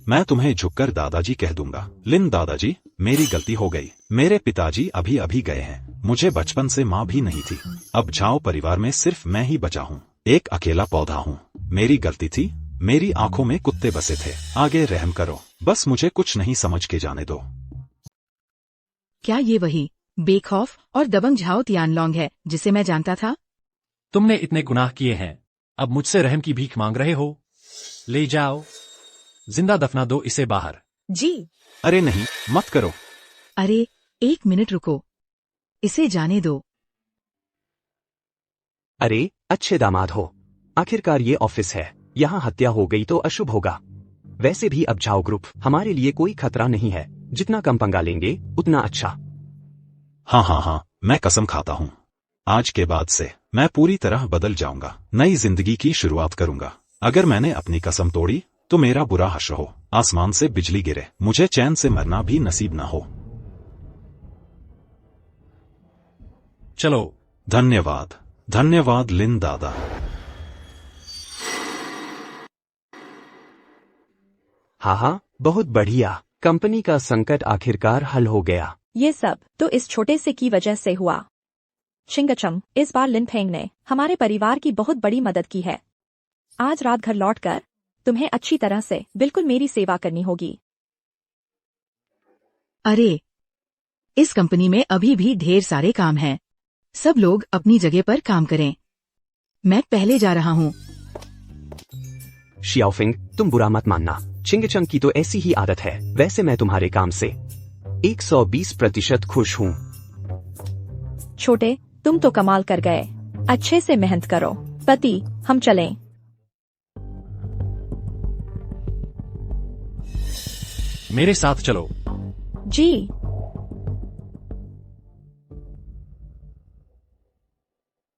मैं तुम्हें झुककर दादाजी कह दूंगा। लिन दादाजी, मेरी गलती हो गई। मेरे पिताजी अभी अभी गए हैं। मुझे बचपन से माँ भी नहीं थी। अब झाओ परिवार में सिर्फ मैं ही बचा हूँ। एक अकेला पौधा हूँ। मेरी गलती थी। मेरी आंखों में कुत्ते बसे थे। आगे रहम करो, बस मुझे कुछ नहीं समझ के जाने दो। क्या ये वही बेखौफ और दबंग झाओ तियानलोंग है जिसे मैं जानता था? तुमने इतने गुनाह किए हैं, अब मुझसे रहम की भीख मांग रहे हो? ले जाओ, जिंदा दफना दो इसे बाहर। जी। अरे नहीं, मत करो। अरे एक मिनट रुको, इसे जाने दो। अरे अच्छे दामाद हो। आखिरकार ये ऑफिस है। यहाँ हत्या हो गई तो अशुभ होगा। वैसे भी अब झाओ ग्रुप हमारे लिए कोई खतरा नहीं है। जितना कम पंगा लेंगे उतना अच्छा। हाँ, मैं कसम खाता हूँ, आज के बाद से मैं पूरी तरह बदल जाऊंगा। नई जिंदगी की शुरुआत करूंगा। अगर मैंने अपनी कसम तोड़ी तो मेरा बुरा हश्र हो, आसमान से बिजली गिरे, मुझे चैन से मरना भी नसीब ना हो। चलो। धन्यवाद लिन दादा। हाँ, बहुत बढ़िया। कंपनी का संकट आखिरकार हल हो गया। ये सब तो इस छोटे से की वजह से हुआ। शिंगचम, इस बार लिन फेंग ने हमारे परिवार की बहुत बड़ी मदद की है। आज रात घर लौटकर तुम्हें अच्छी तरह से बिल्कुल मेरी सेवा करनी होगी। अरे, इस कंपनी में अभी भी ढेर सारे काम हैं। सब लोग अपनी जगह पर काम करें। मैं पहले जा रहा हूँ। शियाओफिंग, तुम बुरा मत मानना। चिंगचंग की तो ऐसी ही आदत है। वैसे मैं तुम्हारे काम से 120% खुश हूँ। छोटे, तुम तो कमाल कर गए। अच्छे से मेहनत करो। पति, हम चलें। मेरे साथ चलो। जी।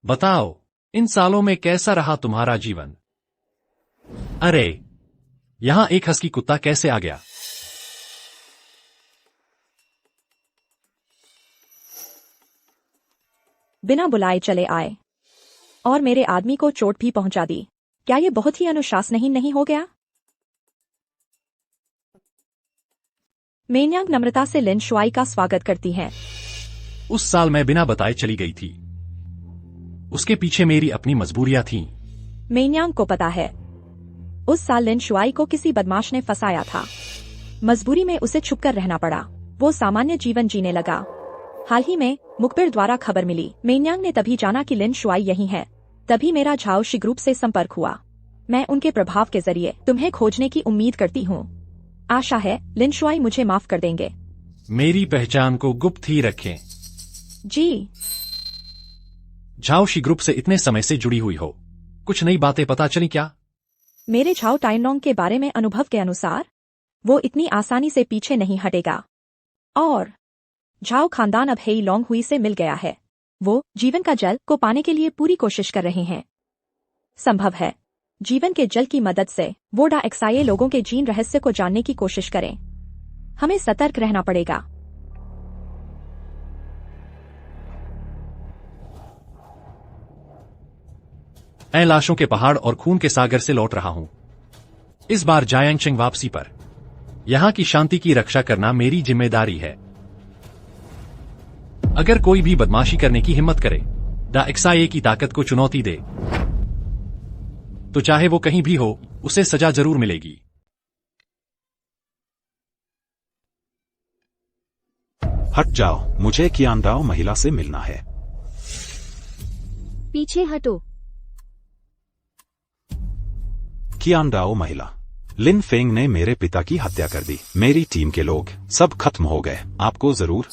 बताओ, इन सालों में कैसा रहा तुम्हारा जीवन? अरे, यहाँ एक हस्की कुत्ता कैसे आ गया? बिना बुलाए चले आए और मेरे आदमी को चोट भी पहुंचा दी। क्या ये बहुत ही अनुशासनहीन नहीं हो गया? मेनयांग नम्रता से लिन शुआई का स्वागत करती हैं। उस साल मैं बिना बताए चली गई थी। उसके पीछे मेरी अपनी मजबूरियां थीं। मेनयांग को पता है। उस साल लिन शुआई को किसी बदमाश ने फंसाया था। मजबूरी में उसे छुपकर रहना पड़ा। वो सामान्य जीवन जीने लगा। हाल ही में मुखबिर द्वारा खबर मिली। मेनयांग ने तभी जाना कि लिन शुआई यही है। तभी मेरा झाओ शी ग्रुप से संपर्क हुआ। मैं उनके प्रभाव के जरिए तुम्हें खोजने की उम्मीद करती हूँ। आशा है लिन शुआई मुझे माफ कर देंगे। मेरी पहचान को गुप्त ही रखें। जी। झाओ शी ग्रुप से इतने समय से जुड़ी हुई हो, कुछ नई बातें पता चली क्या? मेरे झाओ टाइनोंग के बारे में अनुभव के अनुसार वो इतनी आसानी से पीछे नहीं हटेगा। और झाओ खानदान अब हेई लॉन्ग हुई से मिल गया है। वो जीवन का जल को पाने के लिए पूरी कोशिश कर रहे हैं। संभव है जीवन के जल की मदद से वो XIA लोगों के जीन रहस्य को जानने की कोशिश करें। हमें सतर्क रहना पड़ेगा। मैं लाशों के पहाड़ और खून के सागर से लौट रहा हूं। इस बार जायांगशेंग वापसी पर यहां की शांति की रक्षा करना मेरी जिम्मेदारी है। अगर कोई भी बदमाशी करने की हिम्मत करे, XIA की ताकत को चुनौती दे, तो चाहे वो कहीं भी हो, उसे सजा जरूर मिलेगी। हट जाओ, मुझे कियांडाओ महिला से मिलना है। पीछे हटो। कियांडाओ महिला, लिन फेंग ने मेरे पिता की हत्या कर दी। मेरी टीम के लोग सब खत्म हो गए। आपको जरूर।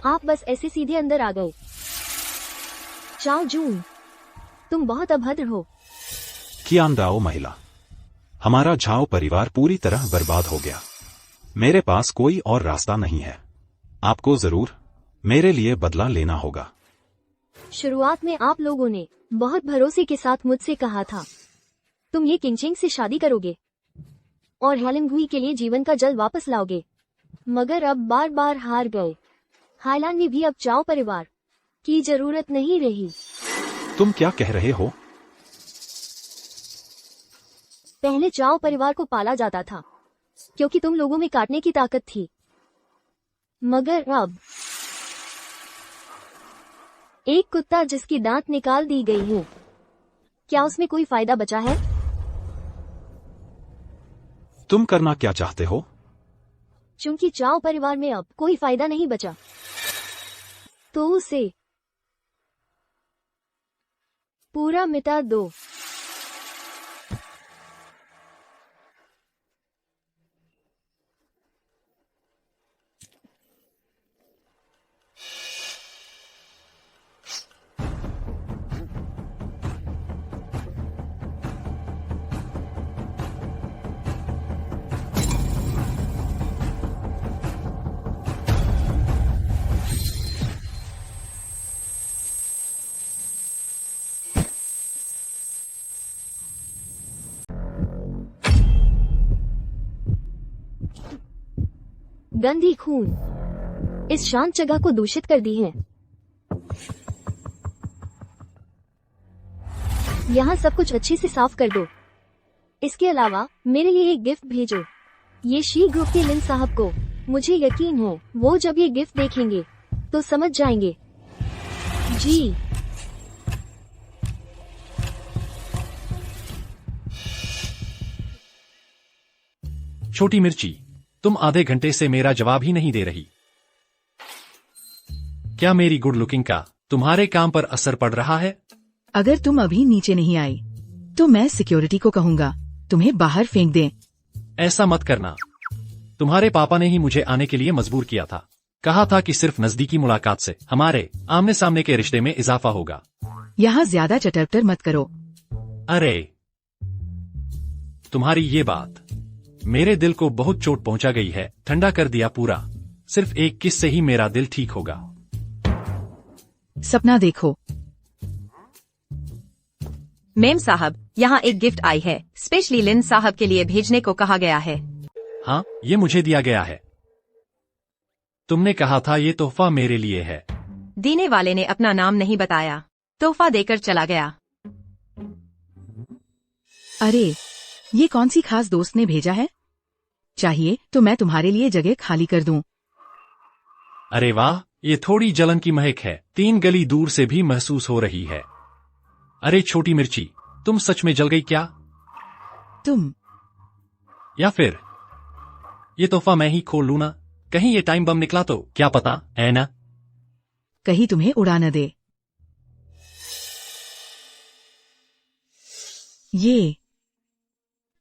आप बस ऐसे सीधे अंदर आ गए। चाओ जून, तुम बहुत अभद्र हो। कियांडाओ महिला, हमारा झाओ परिवार पूरी तरह बर्बाद हो गया। मेरे पास कोई और रास्ता नहीं है। आपको जरूर मेरे लिए बदला लेना होगा। शुरुआत में आप लोगों ने बहुत भरोसे के साथ मुझसे कहा था तुम ये किंगचेंग से शादी करोगे और हेलिंगुई के लिए जीवन का जल वापस लाओगे, मगर अब बार बार हार गए। हाईलैंड में भी अब चाओ परिवार की जरूरत नहीं रही। तुम क्या कह रहे हो? पहले चाओ परिवार को पाला जाता था क्योंकि तुम लोगों में काटने की ताकत थी, मगर अब एक कुत्ता जिसकी दांत निकाल दी गई है, क्या उसमें कोई फायदा बचा है? तुम करना क्या चाहते हो? चूंकि चाओ परिवार में अब कोई फायदा नहीं बचा, तो उसे पूरा मिटा दो। गंदी खून इस शांत जगह को दूषित कर दी है। यहाँ सब कुछ अच्छे से साफ कर दो। इसके अलावा मेरे लिए एक गिफ्ट भेजो। ये शी ग्रुप के लिन साहब को मुझे यकीन है वो जब ये गिफ्ट देखेंगे तो समझ जाएंगे। जी। छोटी मिर्ची, तुम आधे घंटे से मेरा जवाब ही नहीं दे रही। क्या मेरी गुड लुकिंग का तुम्हारे काम पर असर पड़ रहा है? अगर तुम अभी नीचे नहीं आई तो मैं सिक्योरिटी को कहूँगा तुम्हें बाहर फेंक दें। ऐसा मत करना। तुम्हारे पापा ने ही मुझे आने के लिए मजबूर किया था। कहा था कि सिर्फ नजदीकी मुलाकात से हमारे आमने सामने के रिश्ते में इजाफा होगा। यहाँ ज्यादा चटर मत करो। अरे, तुम्हारी ये बात मेरे दिल को बहुत चोट पहुंचा गई है। ठंडा कर दिया पूरा। सिर्फ एक किस से ही मेरा दिल ठीक होगा। सपना देखो। मेम साहब, यहाँ एक गिफ्ट आई है। स्पेशली लिन साहब के लिए भेजने को कहा गया है। हाँ, ये मुझे दिया गया है। तुमने कहा था ये तोहफा मेरे लिए है। देने वाले ने अपना नाम नहीं बताया, तोहफा देकर चला गया। अरे, ये कौन सी खास दोस्त ने भेजा है? चाहिए तो मैं तुम्हारे लिए जगह खाली कर दूं। अरे वाह, ये थोड़ी जलन की महक है। 3 गली दूर से भी महसूस हो रही है। अरे छोटी मिर्ची, तुम सच में जल गई क्या? तुम या फिर ये तोहफा मैं ही खोल लूं ना? कहीं ये टाइम बम निकला तो क्या पता, है ना? कहीं तुम्हें उड़ा न दे।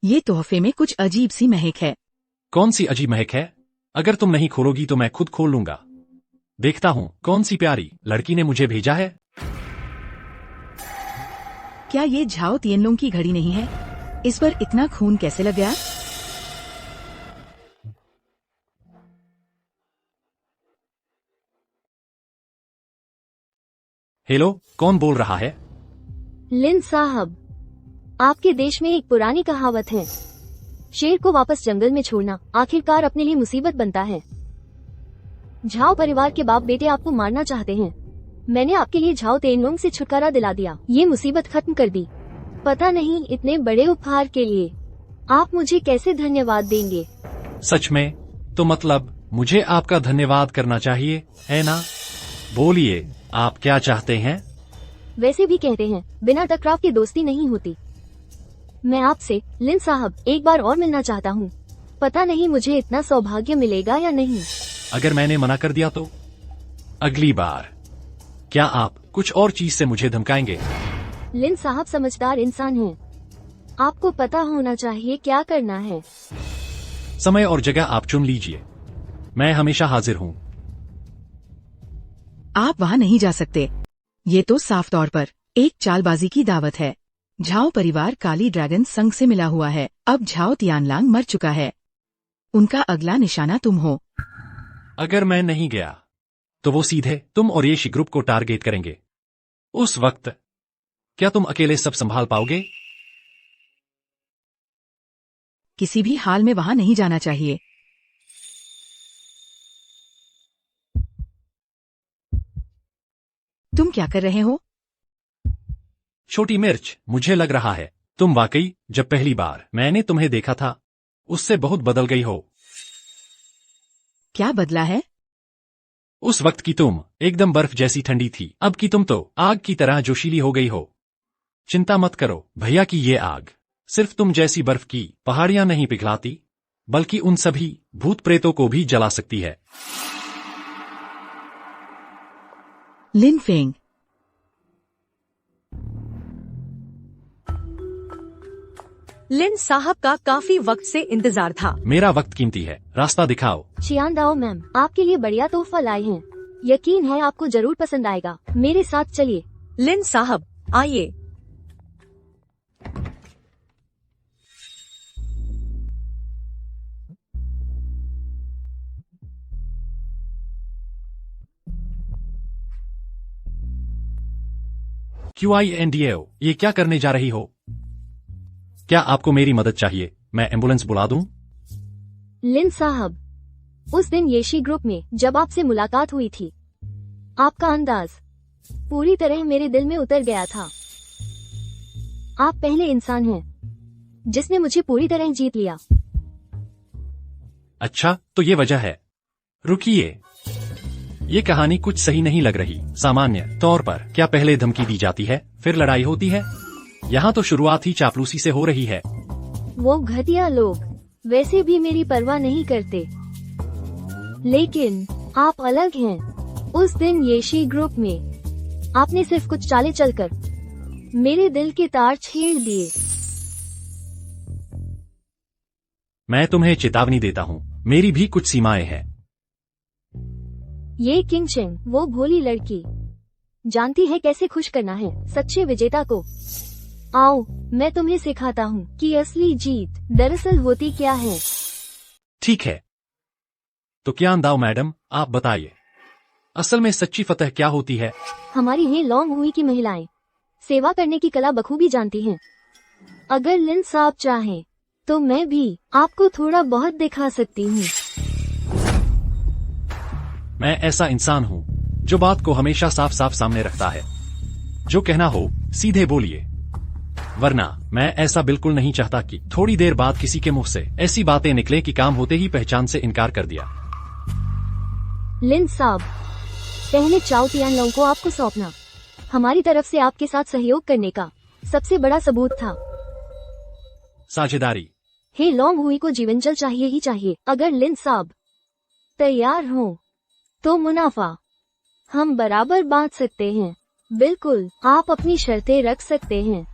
ये तोहफे में कुछ अजीब सी महक है। कौन सी अजीब महक है? अगर तुम नहीं खोलोगी तो मैं खुद खोल लूंगा। देखता हूँ कौन सी प्यारी लड़की ने मुझे भेजा है। क्या ये झाओ तिएनलोंग की घड़ी नहीं है? इस पर इतना खून कैसे लग गया? हेलो, कौन बोल रहा है? लिन साहब, आपके देश में एक पुरानी कहावत है, शेर को वापस जंगल में छोड़ना आखिरकार अपने लिए मुसीबत बनता है। झाओ परिवार के बाप बेटे आपको मारना चाहते हैं। मैंने आपके लिए झाओ तिएनलोंग से छुटकारा दिला दिया, ये मुसीबत खत्म कर दी। पता नहीं इतने बड़े उपहार के लिए आप मुझे कैसे धन्यवाद देंगे। सच में? तो मतलब मुझे आपका धन्यवाद करना चाहिए, है ना? बोलिए, आप क्या चाहते हैं? वैसे भी कहते हैं बिना टकराव की दोस्ती नहीं होती। मैं आपसे लिन साहब एक बार और मिलना चाहता हूँ। पता नहीं मुझे इतना सौभाग्य मिलेगा या नहीं। अगर मैंने मना कर दिया तो? अगली बार क्या आप कुछ और चीज से मुझे धमकाएंगे? लिन साहब समझदार इंसान हैं। आपको पता होना चाहिए क्या करना है। समय और जगह आप चुन लीजिए, मैं हमेशा हाजिर हूँ। आप वहाँ नहीं जा सकते। ये तो साफ तौर पर एक चालबाजी की दावत है। झाओ परिवार काली ड्रैगन संघ से मिला हुआ है। अब झाओ तियानलांग मर चुका है। उनका अगला निशाना तुम हो। अगर मैं नहीं गया तो वो सीधे तुम और येशी ग्रुप को टारगेट करेंगे। उस वक्त क्या तुम अकेले सब संभाल पाओगे? किसी भी हाल में वहाँ नहीं जाना चाहिए। तुम क्या कर रहे हो? छोटी मिर्च, मुझे लग रहा है तुम वाकई जब पहली बार मैंने तुम्हें देखा था उससे बहुत बदल गई हो। क्या बदला है? उस वक्त की तुम एकदम बर्फ जैसी ठंडी थी, अब की तुम तो आग की तरह जोशीली हो गई हो। चिंता मत करो भैया की ये आग सिर्फ तुम जैसी बर्फ की पहाड़ियां नहीं पिघलाती, बल्कि उन सभी भूत प्रेतों को भी जला सकती है। लिन फेंग, लिन साहब का काफी वक्त से इंतजार था। मेरा वक्त कीमती है, रास्ता दिखाओ। चियान दाओ मैम, आपके लिए बढ़िया तोहफा लाए हैं। यकीन है आपको जरूर पसंद आएगा। मेरे साथ चलिए। लिन साहब आइए। QINDAO, ये क्या करने जा रही हो? क्या आपको मेरी मदद चाहिए? मैं एम्बुलेंस बुला दूं? लिन साहब, उस दिन येशी ग्रुप में जब आपसे मुलाकात हुई थी, आपका अंदाज पूरी तरह मेरे दिल में उतर गया था। आप पहले इंसान हैं जिसने मुझे पूरी तरह जीत लिया। अच्छा, तो ये वजह है। रुकिए, ये कहानी कुछ सही नहीं लग रही। सामान्य तौर पर क्या पहले धमकी दी जाती है फिर लड़ाई होती है? यहाँ तो शुरुआत ही चापलूसी से हो रही है। वो घटिया लोग वैसे भी मेरी परवाह नहीं करते, लेकिन आप अलग हैं। उस दिन येशी ग्रुप में आपने सिर्फ कुछ चालें चलकर मेरे दिल के तार छेड़ दिए। मैं तुम्हें चेतावनी देता हूँ, मेरी भी कुछ सीमाएं हैं। ये किंगचेंग, वो भोली लड़की, जानती है कैसे खुश करना है सच्चे विजेता को। आओ, मैं तुम्हें सिखाता हूँ कि असली जीत दरअसल होती क्या है। ठीक है, तो क्या अंदाओ मैडम, आप बताइए, असल में सच्ची फतह क्या होती है? हमारी ये लॉन्ग हुई की महिलाएं सेवा करने की कला बखूबी जानती हैं। अगर लिन साहब चाहें तो मैं भी आपको थोड़ा बहुत दिखा सकती हूँ। मैं ऐसा इंसान हूँ जो बात को हमेशा साफ साफ सामने रखता है। जो कहना हो सीधे बोलिए, वरना मैं ऐसा बिल्कुल नहीं चाहता कि थोड़ी देर बाद किसी के मुंह से ऐसी बातें निकले कि काम होते ही पहचान से इनकार कर दिया। लिन साहब, पहले चाओ तियानलोंग को आपको सौंपना हमारी तरफ से आपके साथ सहयोग करने का सबसे बड़ा सबूत था। साझेदारी। हे लॉन्ग हुई को जीवन जल चाहिए ही चाहिए। अगर लिन साहब तैयार हो तो मुनाफा हम बराबर बांट सकते हैं। बिल्कुल, आप अपनी शर्तें रख सकते हैं,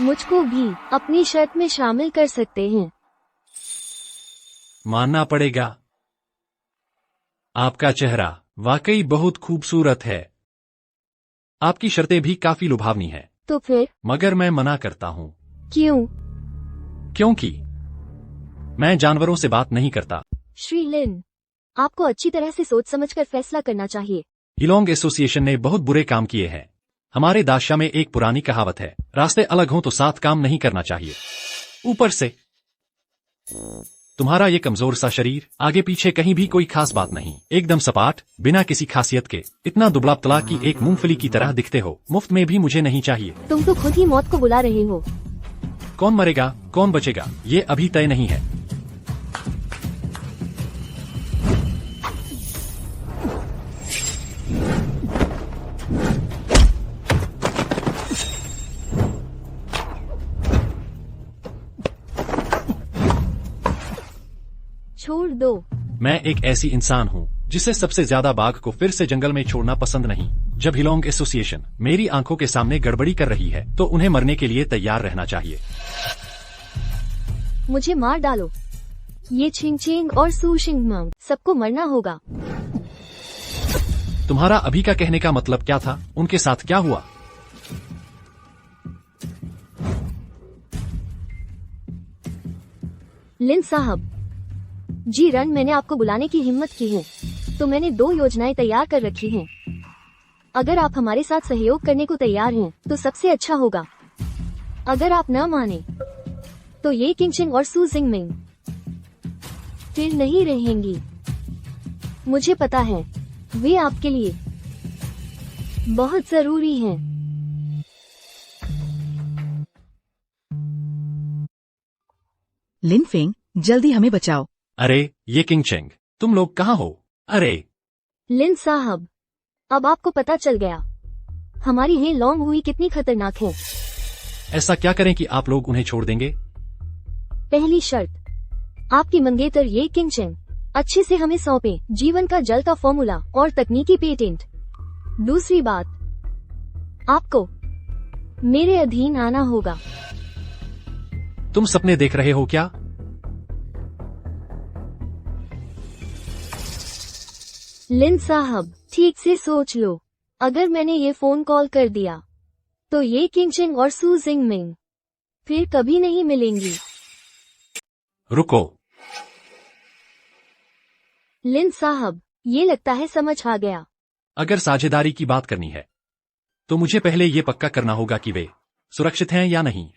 मुझको भी अपनी शर्त में शामिल कर सकते हैं। मानना पड़ेगा, आपका चेहरा वाकई बहुत खूबसूरत है। आपकी शर्तें भी काफी लुभावनी है। तो फिर मगर मैं मना करता हूँ। क्यों? क्योंकि मैं जानवरों से बात नहीं करता। श्री लिन, आपको अच्छी तरह से सोच समझकर फैसला करना चाहिए। हिलोंग एसोसिएशन ने बहुत बुरे काम किए हैं। हमारे दाशा में एक पुरानी कहावत है, रास्ते अलग हों तो साथ काम नहीं करना चाहिए। ऊपर से तुम्हारा ये कमजोर सा शरीर, आगे पीछे कहीं भी कोई खास बात नहीं, एकदम सपाट, बिना किसी खासियत के, इतना दुबला पतला कि एक मूंगफली की तरह दिखते हो। मुफ्त में भी मुझे नहीं चाहिए। तुम तो खुद ही मौत को बुला रहे हो। कौन मरेगा कौन बचेगा ये अभी तय नहीं है। छोड़ दो। मैं एक ऐसी इंसान हूँ जिसे सबसे ज्यादा बाघ को फिर से जंगल में छोड़ना पसंद नहीं। जब हिलोंग एसोसिएशन मेरी आंखों के सामने गड़बड़ी कर रही है तो उन्हें मरने के लिए तैयार रहना चाहिए। मुझे मार डालो। ये छिंग छिंग और सू शिंग मंग सबको मरना होगा। तुम्हारा अभी का कहने का मतलब क्या था? उनके साथ क्या हुआ? लिन साहब जी रन, मैंने आपको बुलाने की हिम्मत की है तो मैंने 2 योजनाएं तैयार कर रखी हैं। अगर आप हमारे साथ सहयोग करने को तैयार हैं तो सबसे अच्छा होगा। अगर आप न माने तो ये किंगशिंग और सू जिंगमिंग फिर नहीं रहेंगी। मुझे पता है वे आपके लिए बहुत जरूरी हैं। लिन फिंग, जल्दी हमें बचाओ। अरे ये किंगचेंग, तुम लोग कहाँ हो? अरे लिन साहब, अब आपको पता चल गया हमारी ये लॉन्ग हुई कितनी खतरनाक है। ऐसा क्या करें कि आप लोग उन्हें छोड़ देंगे? पहली शर्त, आपकी मंगेतर ये किंगचेंग अच्छे से हमें सौंपे जीवन का जल का फॉर्मूला और तकनीकी पेटेंट। दूसरी बात, आपको मेरे अधीन आना होगा। तुम सपने देख रहे हो क्या? लिन साहब ठीक से सोच लो, अगर मैंने ये फोन कॉल कर दिया तो ये किंगचेंग और सू जिंगमिंग फिर कभी नहीं मिलेंगी। रुको। लिन साहब, ये लगता है समझ आ गया। अगर साझेदारी की बात करनी है तो मुझे पहले ये पक्का करना होगा कि वे सुरक्षित हैं या नहीं।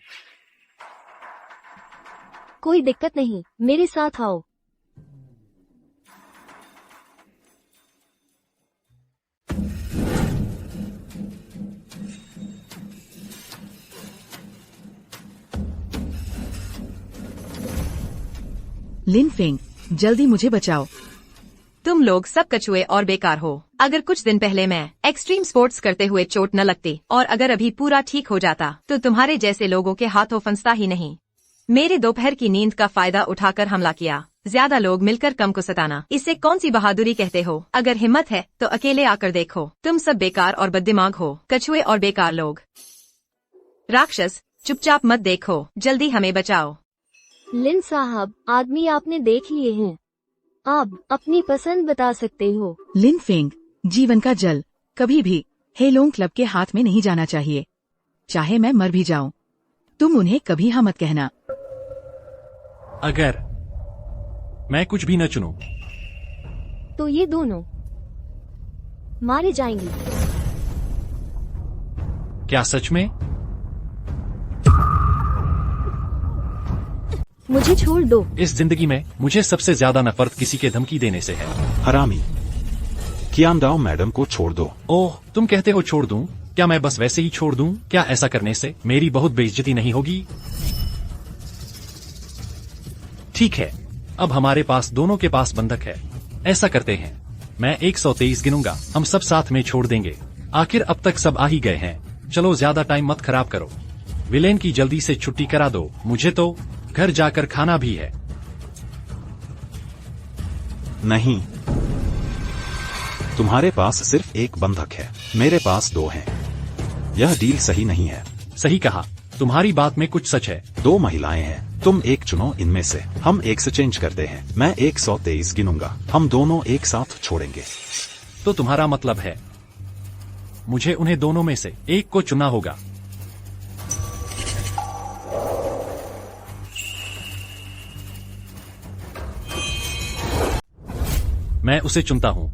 कोई दिक्कत नहीं, मेरे साथ आओ। लिन फिंग, जल्दी मुझे बचाओ। तुम लोग सब कछुए और बेकार हो। अगर कुछ दिन पहले मैं एक्सट्रीम स्पोर्ट्स करते हुए चोट न लगती और अगर अभी पूरा ठीक हो जाता तो तुम्हारे जैसे लोगों के हाथों फंसता ही नहीं। मेरे दोपहर की नींद का फायदा उठाकर हमला किया। ज्यादा लोग मिलकर कम को सताना, इसे कौन सी बहादुरी कहते हो? अगर हिम्मत है तो अकेले आकर देखो। तुम सब बेकार और बददिमाग हो, कछुए और बेकार लोग। राक्षस, चुपचाप मत देखो, जल्दी हमें बचाओ। लिन साहब, आदमी आपने देख लिए हैं, आप अपनी पसंद बता सकते हो। लिन फिंग, जीवन का जल कभी भी हेलोंग क्लब के हाथ में नहीं जाना चाहिए, चाहे मैं मर भी जाऊं। तुम उन्हें कभी हाँ मत कहना। अगर मैं कुछ भी न चुनूं तो ये दोनों मारे जाएंगे। क्या सच में? मुझे छोड़ दो। इस जिंदगी में मुझे सबसे ज्यादा नफरत किसी के धमकी देने से है। हरामी, कियांडाओ मैडम को छोड़ दो। ओह, तुम कहते हो छोड़ दूं? क्या मैं बस वैसे ही छोड़ दूं? क्या ऐसा करने से मेरी बहुत बेइज्जती नहीं होगी? ठीक है, अब हमारे पास दोनों के पास बंधक है। ऐसा करते हैं, मैं 123 गिनूंगा, हम सब साथ में छोड़ देंगे। आखिर अब तक सब आ ही गए हैं। चलो ज्यादा टाइम मत खराब करो। विलेन की जल्दी से छुट्टी करा दो, मुझे तो घर जाकर खाना भी है। नहीं, तुम्हारे पास सिर्फ एक बंधक है, मेरे पास 2 हैं। यह डील सही नहीं है। सही कहा, तुम्हारी बात में कुछ सच है। 2 महिलाएं हैं, तुम एक चुनो इनमें से। हम एक से चेंज करते हैं, मैं 123 गिनूंगा, हम दोनों एक साथ छोड़ेंगे। तो तुम्हारा मतलब है मुझे उन्हें दोनों में से एक को चुनना होगा? मैं उसे चुनता हूँ।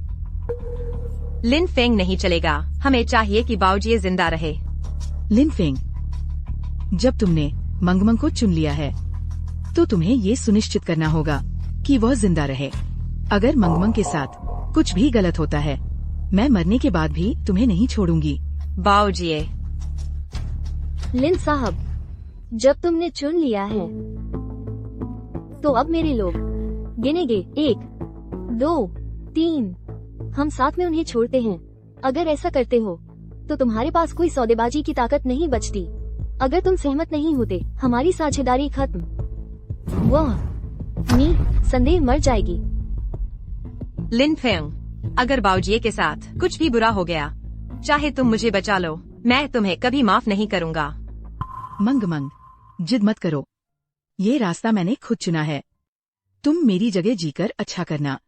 लिन फेंग नहीं चलेगा, हमें चाहिए कि बाओजिए जिंदा रहे। लिन फेंग, जब तुमने मंगमंग को चुन लिया है तो तुम्हें ये सुनिश्चित करना होगा कि वह जिंदा रहे। अगर मंगमंग के साथ कुछ भी गलत होता है, मैं मरने के बाद भी तुम्हें नहीं छोड़ूंगी। बाओजिए। लिन साहब, जब तुमने चुन लिया है तो अब मेरे लोग गिनेंगे 1, 2, 3। हम साथ में उन्हें छोड़ते हैं। अगर ऐसा करते हो तो तुम्हारे पास कोई सौदेबाजी की ताकत नहीं बचती। अगर तुम सहमत नहीं होते, हमारी साझेदारी खत्म। वह संदेह मर जाएगी। लिन फेंग, अगर बाओजिए के साथ कुछ भी बुरा हो गया, चाहे तुम मुझे बचा लो, मैं तुम्हें कभी माफ नहीं करूंगा। मंगमंग, जिद मत करो। ये रास्ता मैंने खुद चुना है। तुम मेरी जगह जीकर अच्छा करना।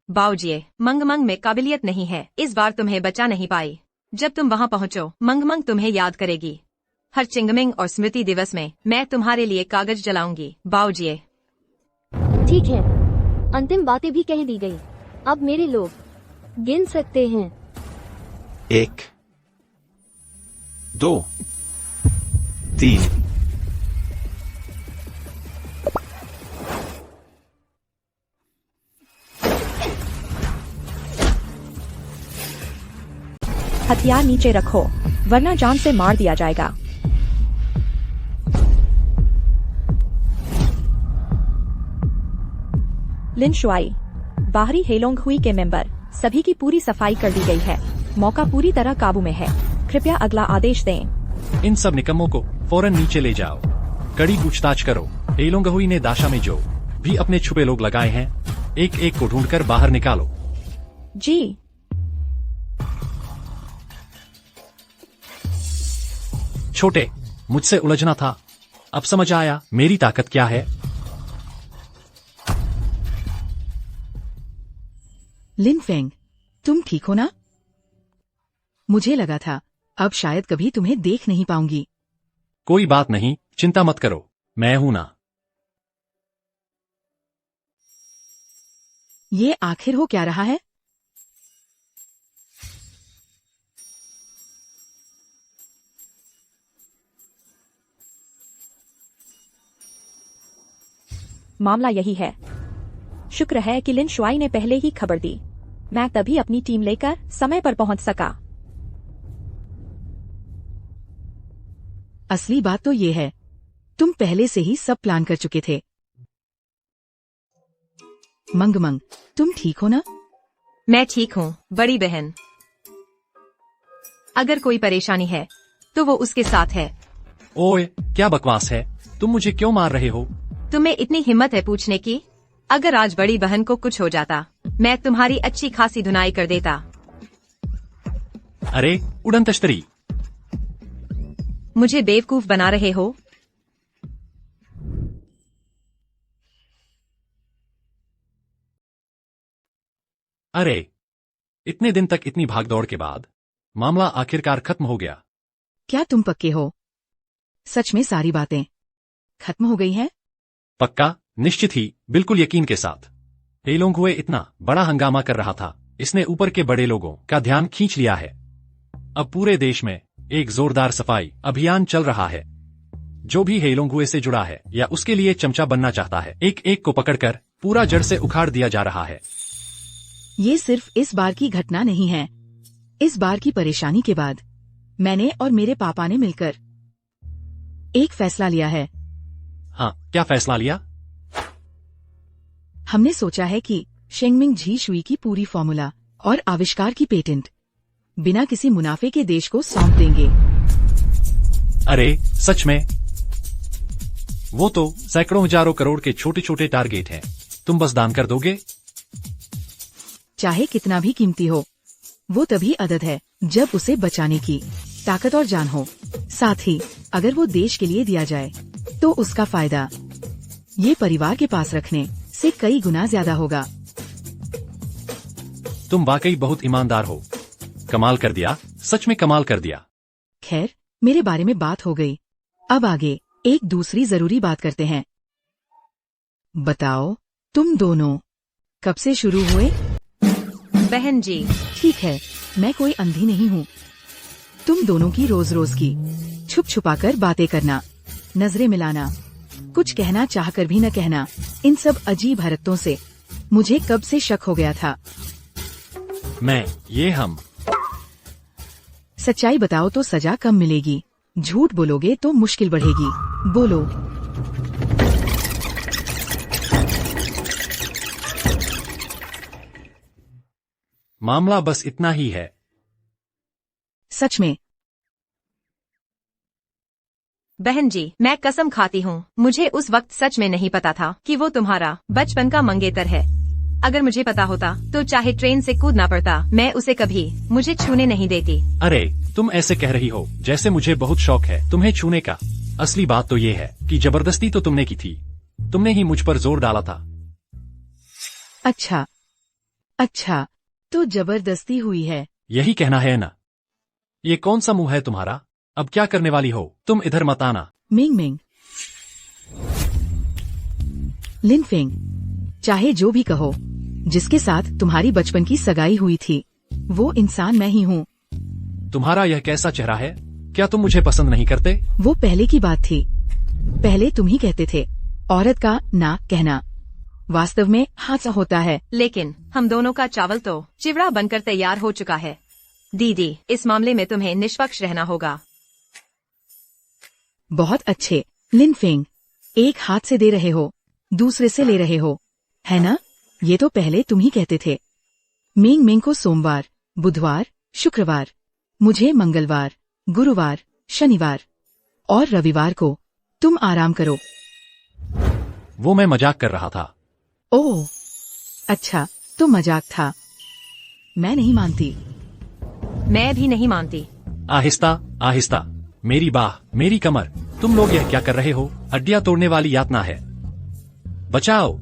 बाओजिए, मंगमंग में काबिलियत नहीं है, इस बार तुम्हें बचा नहीं पाई। जब तुम वहाँ पहुँचो, मंगमंग तुम्हें याद करेगी। हर चिंगमिंग और स्मृति दिवस में मैं तुम्हारे लिए कागज जलाऊंगी। बाओजिए। ठीक है, अंतिम बातें भी कह दी गई। अब मेरे लोग गिन सकते हैं। 1, 2, 3। हथियार नीचे रखो, वरना जान से मार दिया जाएगा। लिन शुआई, बाहरी हेलोंग हुई के मेंबर, सभी की पूरी सफाई कर दी गई है। मौका पूरी तरह काबू में है। कृपया अगला आदेश दें। इन सब निकम्मों को फौरन नीचे ले जाओ। कड़ी पूछताछ करो। हेलोंग हुई ने दाशा में जो भी अपने छुपे लोग लगाए हैं, एक एक को ढूंढकर बाहर निकालो। जी। छोटे, मुझसे उलझना था। अब समझ आया मेरी ताकत क्या है। लिन फेंग, तुम ठीक हो ना? मुझे लगा था अब शायद कभी तुम्हें देख नहीं पाऊंगी। कोई बात नहीं, चिंता मत करो, मैं हूं ना। ये आखिर हो क्या रहा है? मामला यही है। शुक्र है कि लिन शुआई ने पहले ही खबर दी। मैं तभी अपनी टीम लेकर समय पर पहुंच सका। असली बात तो ये है, तुम पहले से ही सब प्लान कर चुके थे। मंगमंग, तुम ठीक हो ना? मैं ठीक हूँ, बड़ी बहन। अगर कोई परेशानी है तो वो उसके साथ है। ओए, क्या बकवास है? तुम मुझे क्यों मार रहे हो? तुम्हें इतनी हिम्मत है पूछने की? अगर आज बड़ी बहन को कुछ हो जाता, मैं तुम्हारी अच्छी खासी धुनाई कर देता। अरे उड़न तश्तरी, मुझे बेवकूफ बना रहे हो? अरे इतने दिन तक इतनी भागदौड़ के बाद मामला आखिरकार खत्म हो गया। क्या तुम पक्के हो? सच में सारी बातें खत्म हो गई हैं? पक्का, निश्चित ही, बिल्कुल यकीन के साथ। हेलोंग हुए इतना बड़ा हंगामा कर रहा था, इसने ऊपर के बड़े लोगों का ध्यान खींच लिया है। अब पूरे देश में एक जोरदार सफाई अभियान चल रहा है। जो भी हेलोंग हुए से जुड़ा है या उसके लिए चमचा बनना चाहता है, एक एक को पकड़कर पूरा जड़ से उखाड़ दिया जा रहा है। ये सिर्फ इस बार की घटना नहीं है। इस बार की परेशानी के बाद मैंने और मेरे पापा ने मिलकर एक फैसला लिया है। हाँ, क्या फैसला लिया? हमने सोचा है कि शेंगमिंग झी शुई की पूरी फॉर्मूला और आविष्कार की पेटेंट बिना किसी मुनाफे के देश को सौंप देंगे। अरे सच में? वो तो सैकड़ों हजारों करोड़ के छोटे छोटे टारगेट हैं। तुम बस दान कर दोगे? चाहे कितना भी कीमती हो, वो तभी अदद है जब उसे बचाने की ताकत और जान हो। साथ ही अगर वो देश के लिए दिया जाए तो उसका फायदा ये परिवार के पास रखने से कई गुना ज्यादा होगा। तुम वाकई बहुत ईमानदार हो। कमाल कर दिया, सच में कमाल कर दिया। खैर, मेरे बारे में बात हो गई। अब आगे एक दूसरी जरूरी बात करते हैं। बताओ, तुम दोनों कब से शुरू हुए? बहन जी। ठीक है, मैं कोई अंधी नहीं हूँ। तुम दोनों की रोज रोज की छुप छुपा कर बातें करना, नजरें मिलाना, कुछ कहना चाहकर भी न कहना, इन सब अजीब हरकतों से मुझे कब से शक हो गया था। हम सच्चाई बताओ तो सजा कम मिलेगी, झूठ बोलोगे तो मुश्किल बढ़ेगी। बोलो। मामला बस इतना ही है। सच में? बहन जी, मैं कसम खाती हूँ, मुझे उस वक्त सच में नहीं पता था कि वो तुम्हारा बचपन का मंगेतर है। अगर मुझे पता होता तो चाहे ट्रेन से कूदना पड़ता, मैं उसे कभी मुझे छूने नहीं देती। अरे तुम ऐसे कह रही हो जैसे मुझे बहुत शौक है तुम्हें छूने का। असली बात तो ये है कि जबरदस्ती तो तुमने की थी, तुमने ही मुझ पर जोर डाला था। अच्छा अच्छा, तो जबरदस्ती हुई है, यही कहना है ना? ये कौन सा मुंह है तुम्हारा? अब क्या करने वाली हो? तुम इधर मत आना। मिंग मिंग, लिनफिंग, चाहे जो भी कहो, जिसके साथ तुम्हारी बचपन की सगाई हुई थी वो इंसान मैं ही हूँ। तुम्हारा यह कैसा चेहरा है? क्या तुम मुझे पसंद नहीं करते? वो पहले की बात थी, पहले तुम ही कहते थे औरत का ना कहना वास्तव में हादसा होता है। लेकिन हम दोनों का चावल तो चिवड़ा बनकर तैयार हो चुका है। दीदी, इस मामले में तुम्हें निष्पक्ष रहना होगा। बहुत अच्छे लिनफिंग, एक हाथ से दे रहे हो, दूसरे से ले रहे हो, है ना? ये तो पहले तुम ही कहते थे। मिंग मिंग को सोमवार, बुधवार, शुक्रवार, मुझे मंगलवार, गुरुवार, शनिवार और रविवार को तुम आराम करो। वो मैं मजाक कर रहा था। ओह अच्छा, तो मजाक था। मैं नहीं मानती। मैं भी नहीं मानती। आहिस्ता आहिस्ता, मेरी बाह, मेरी कमर, तुम लोग यह क्या कर रहे हो? हड्डियां तोड़ने वाली यातना है। बचाओ।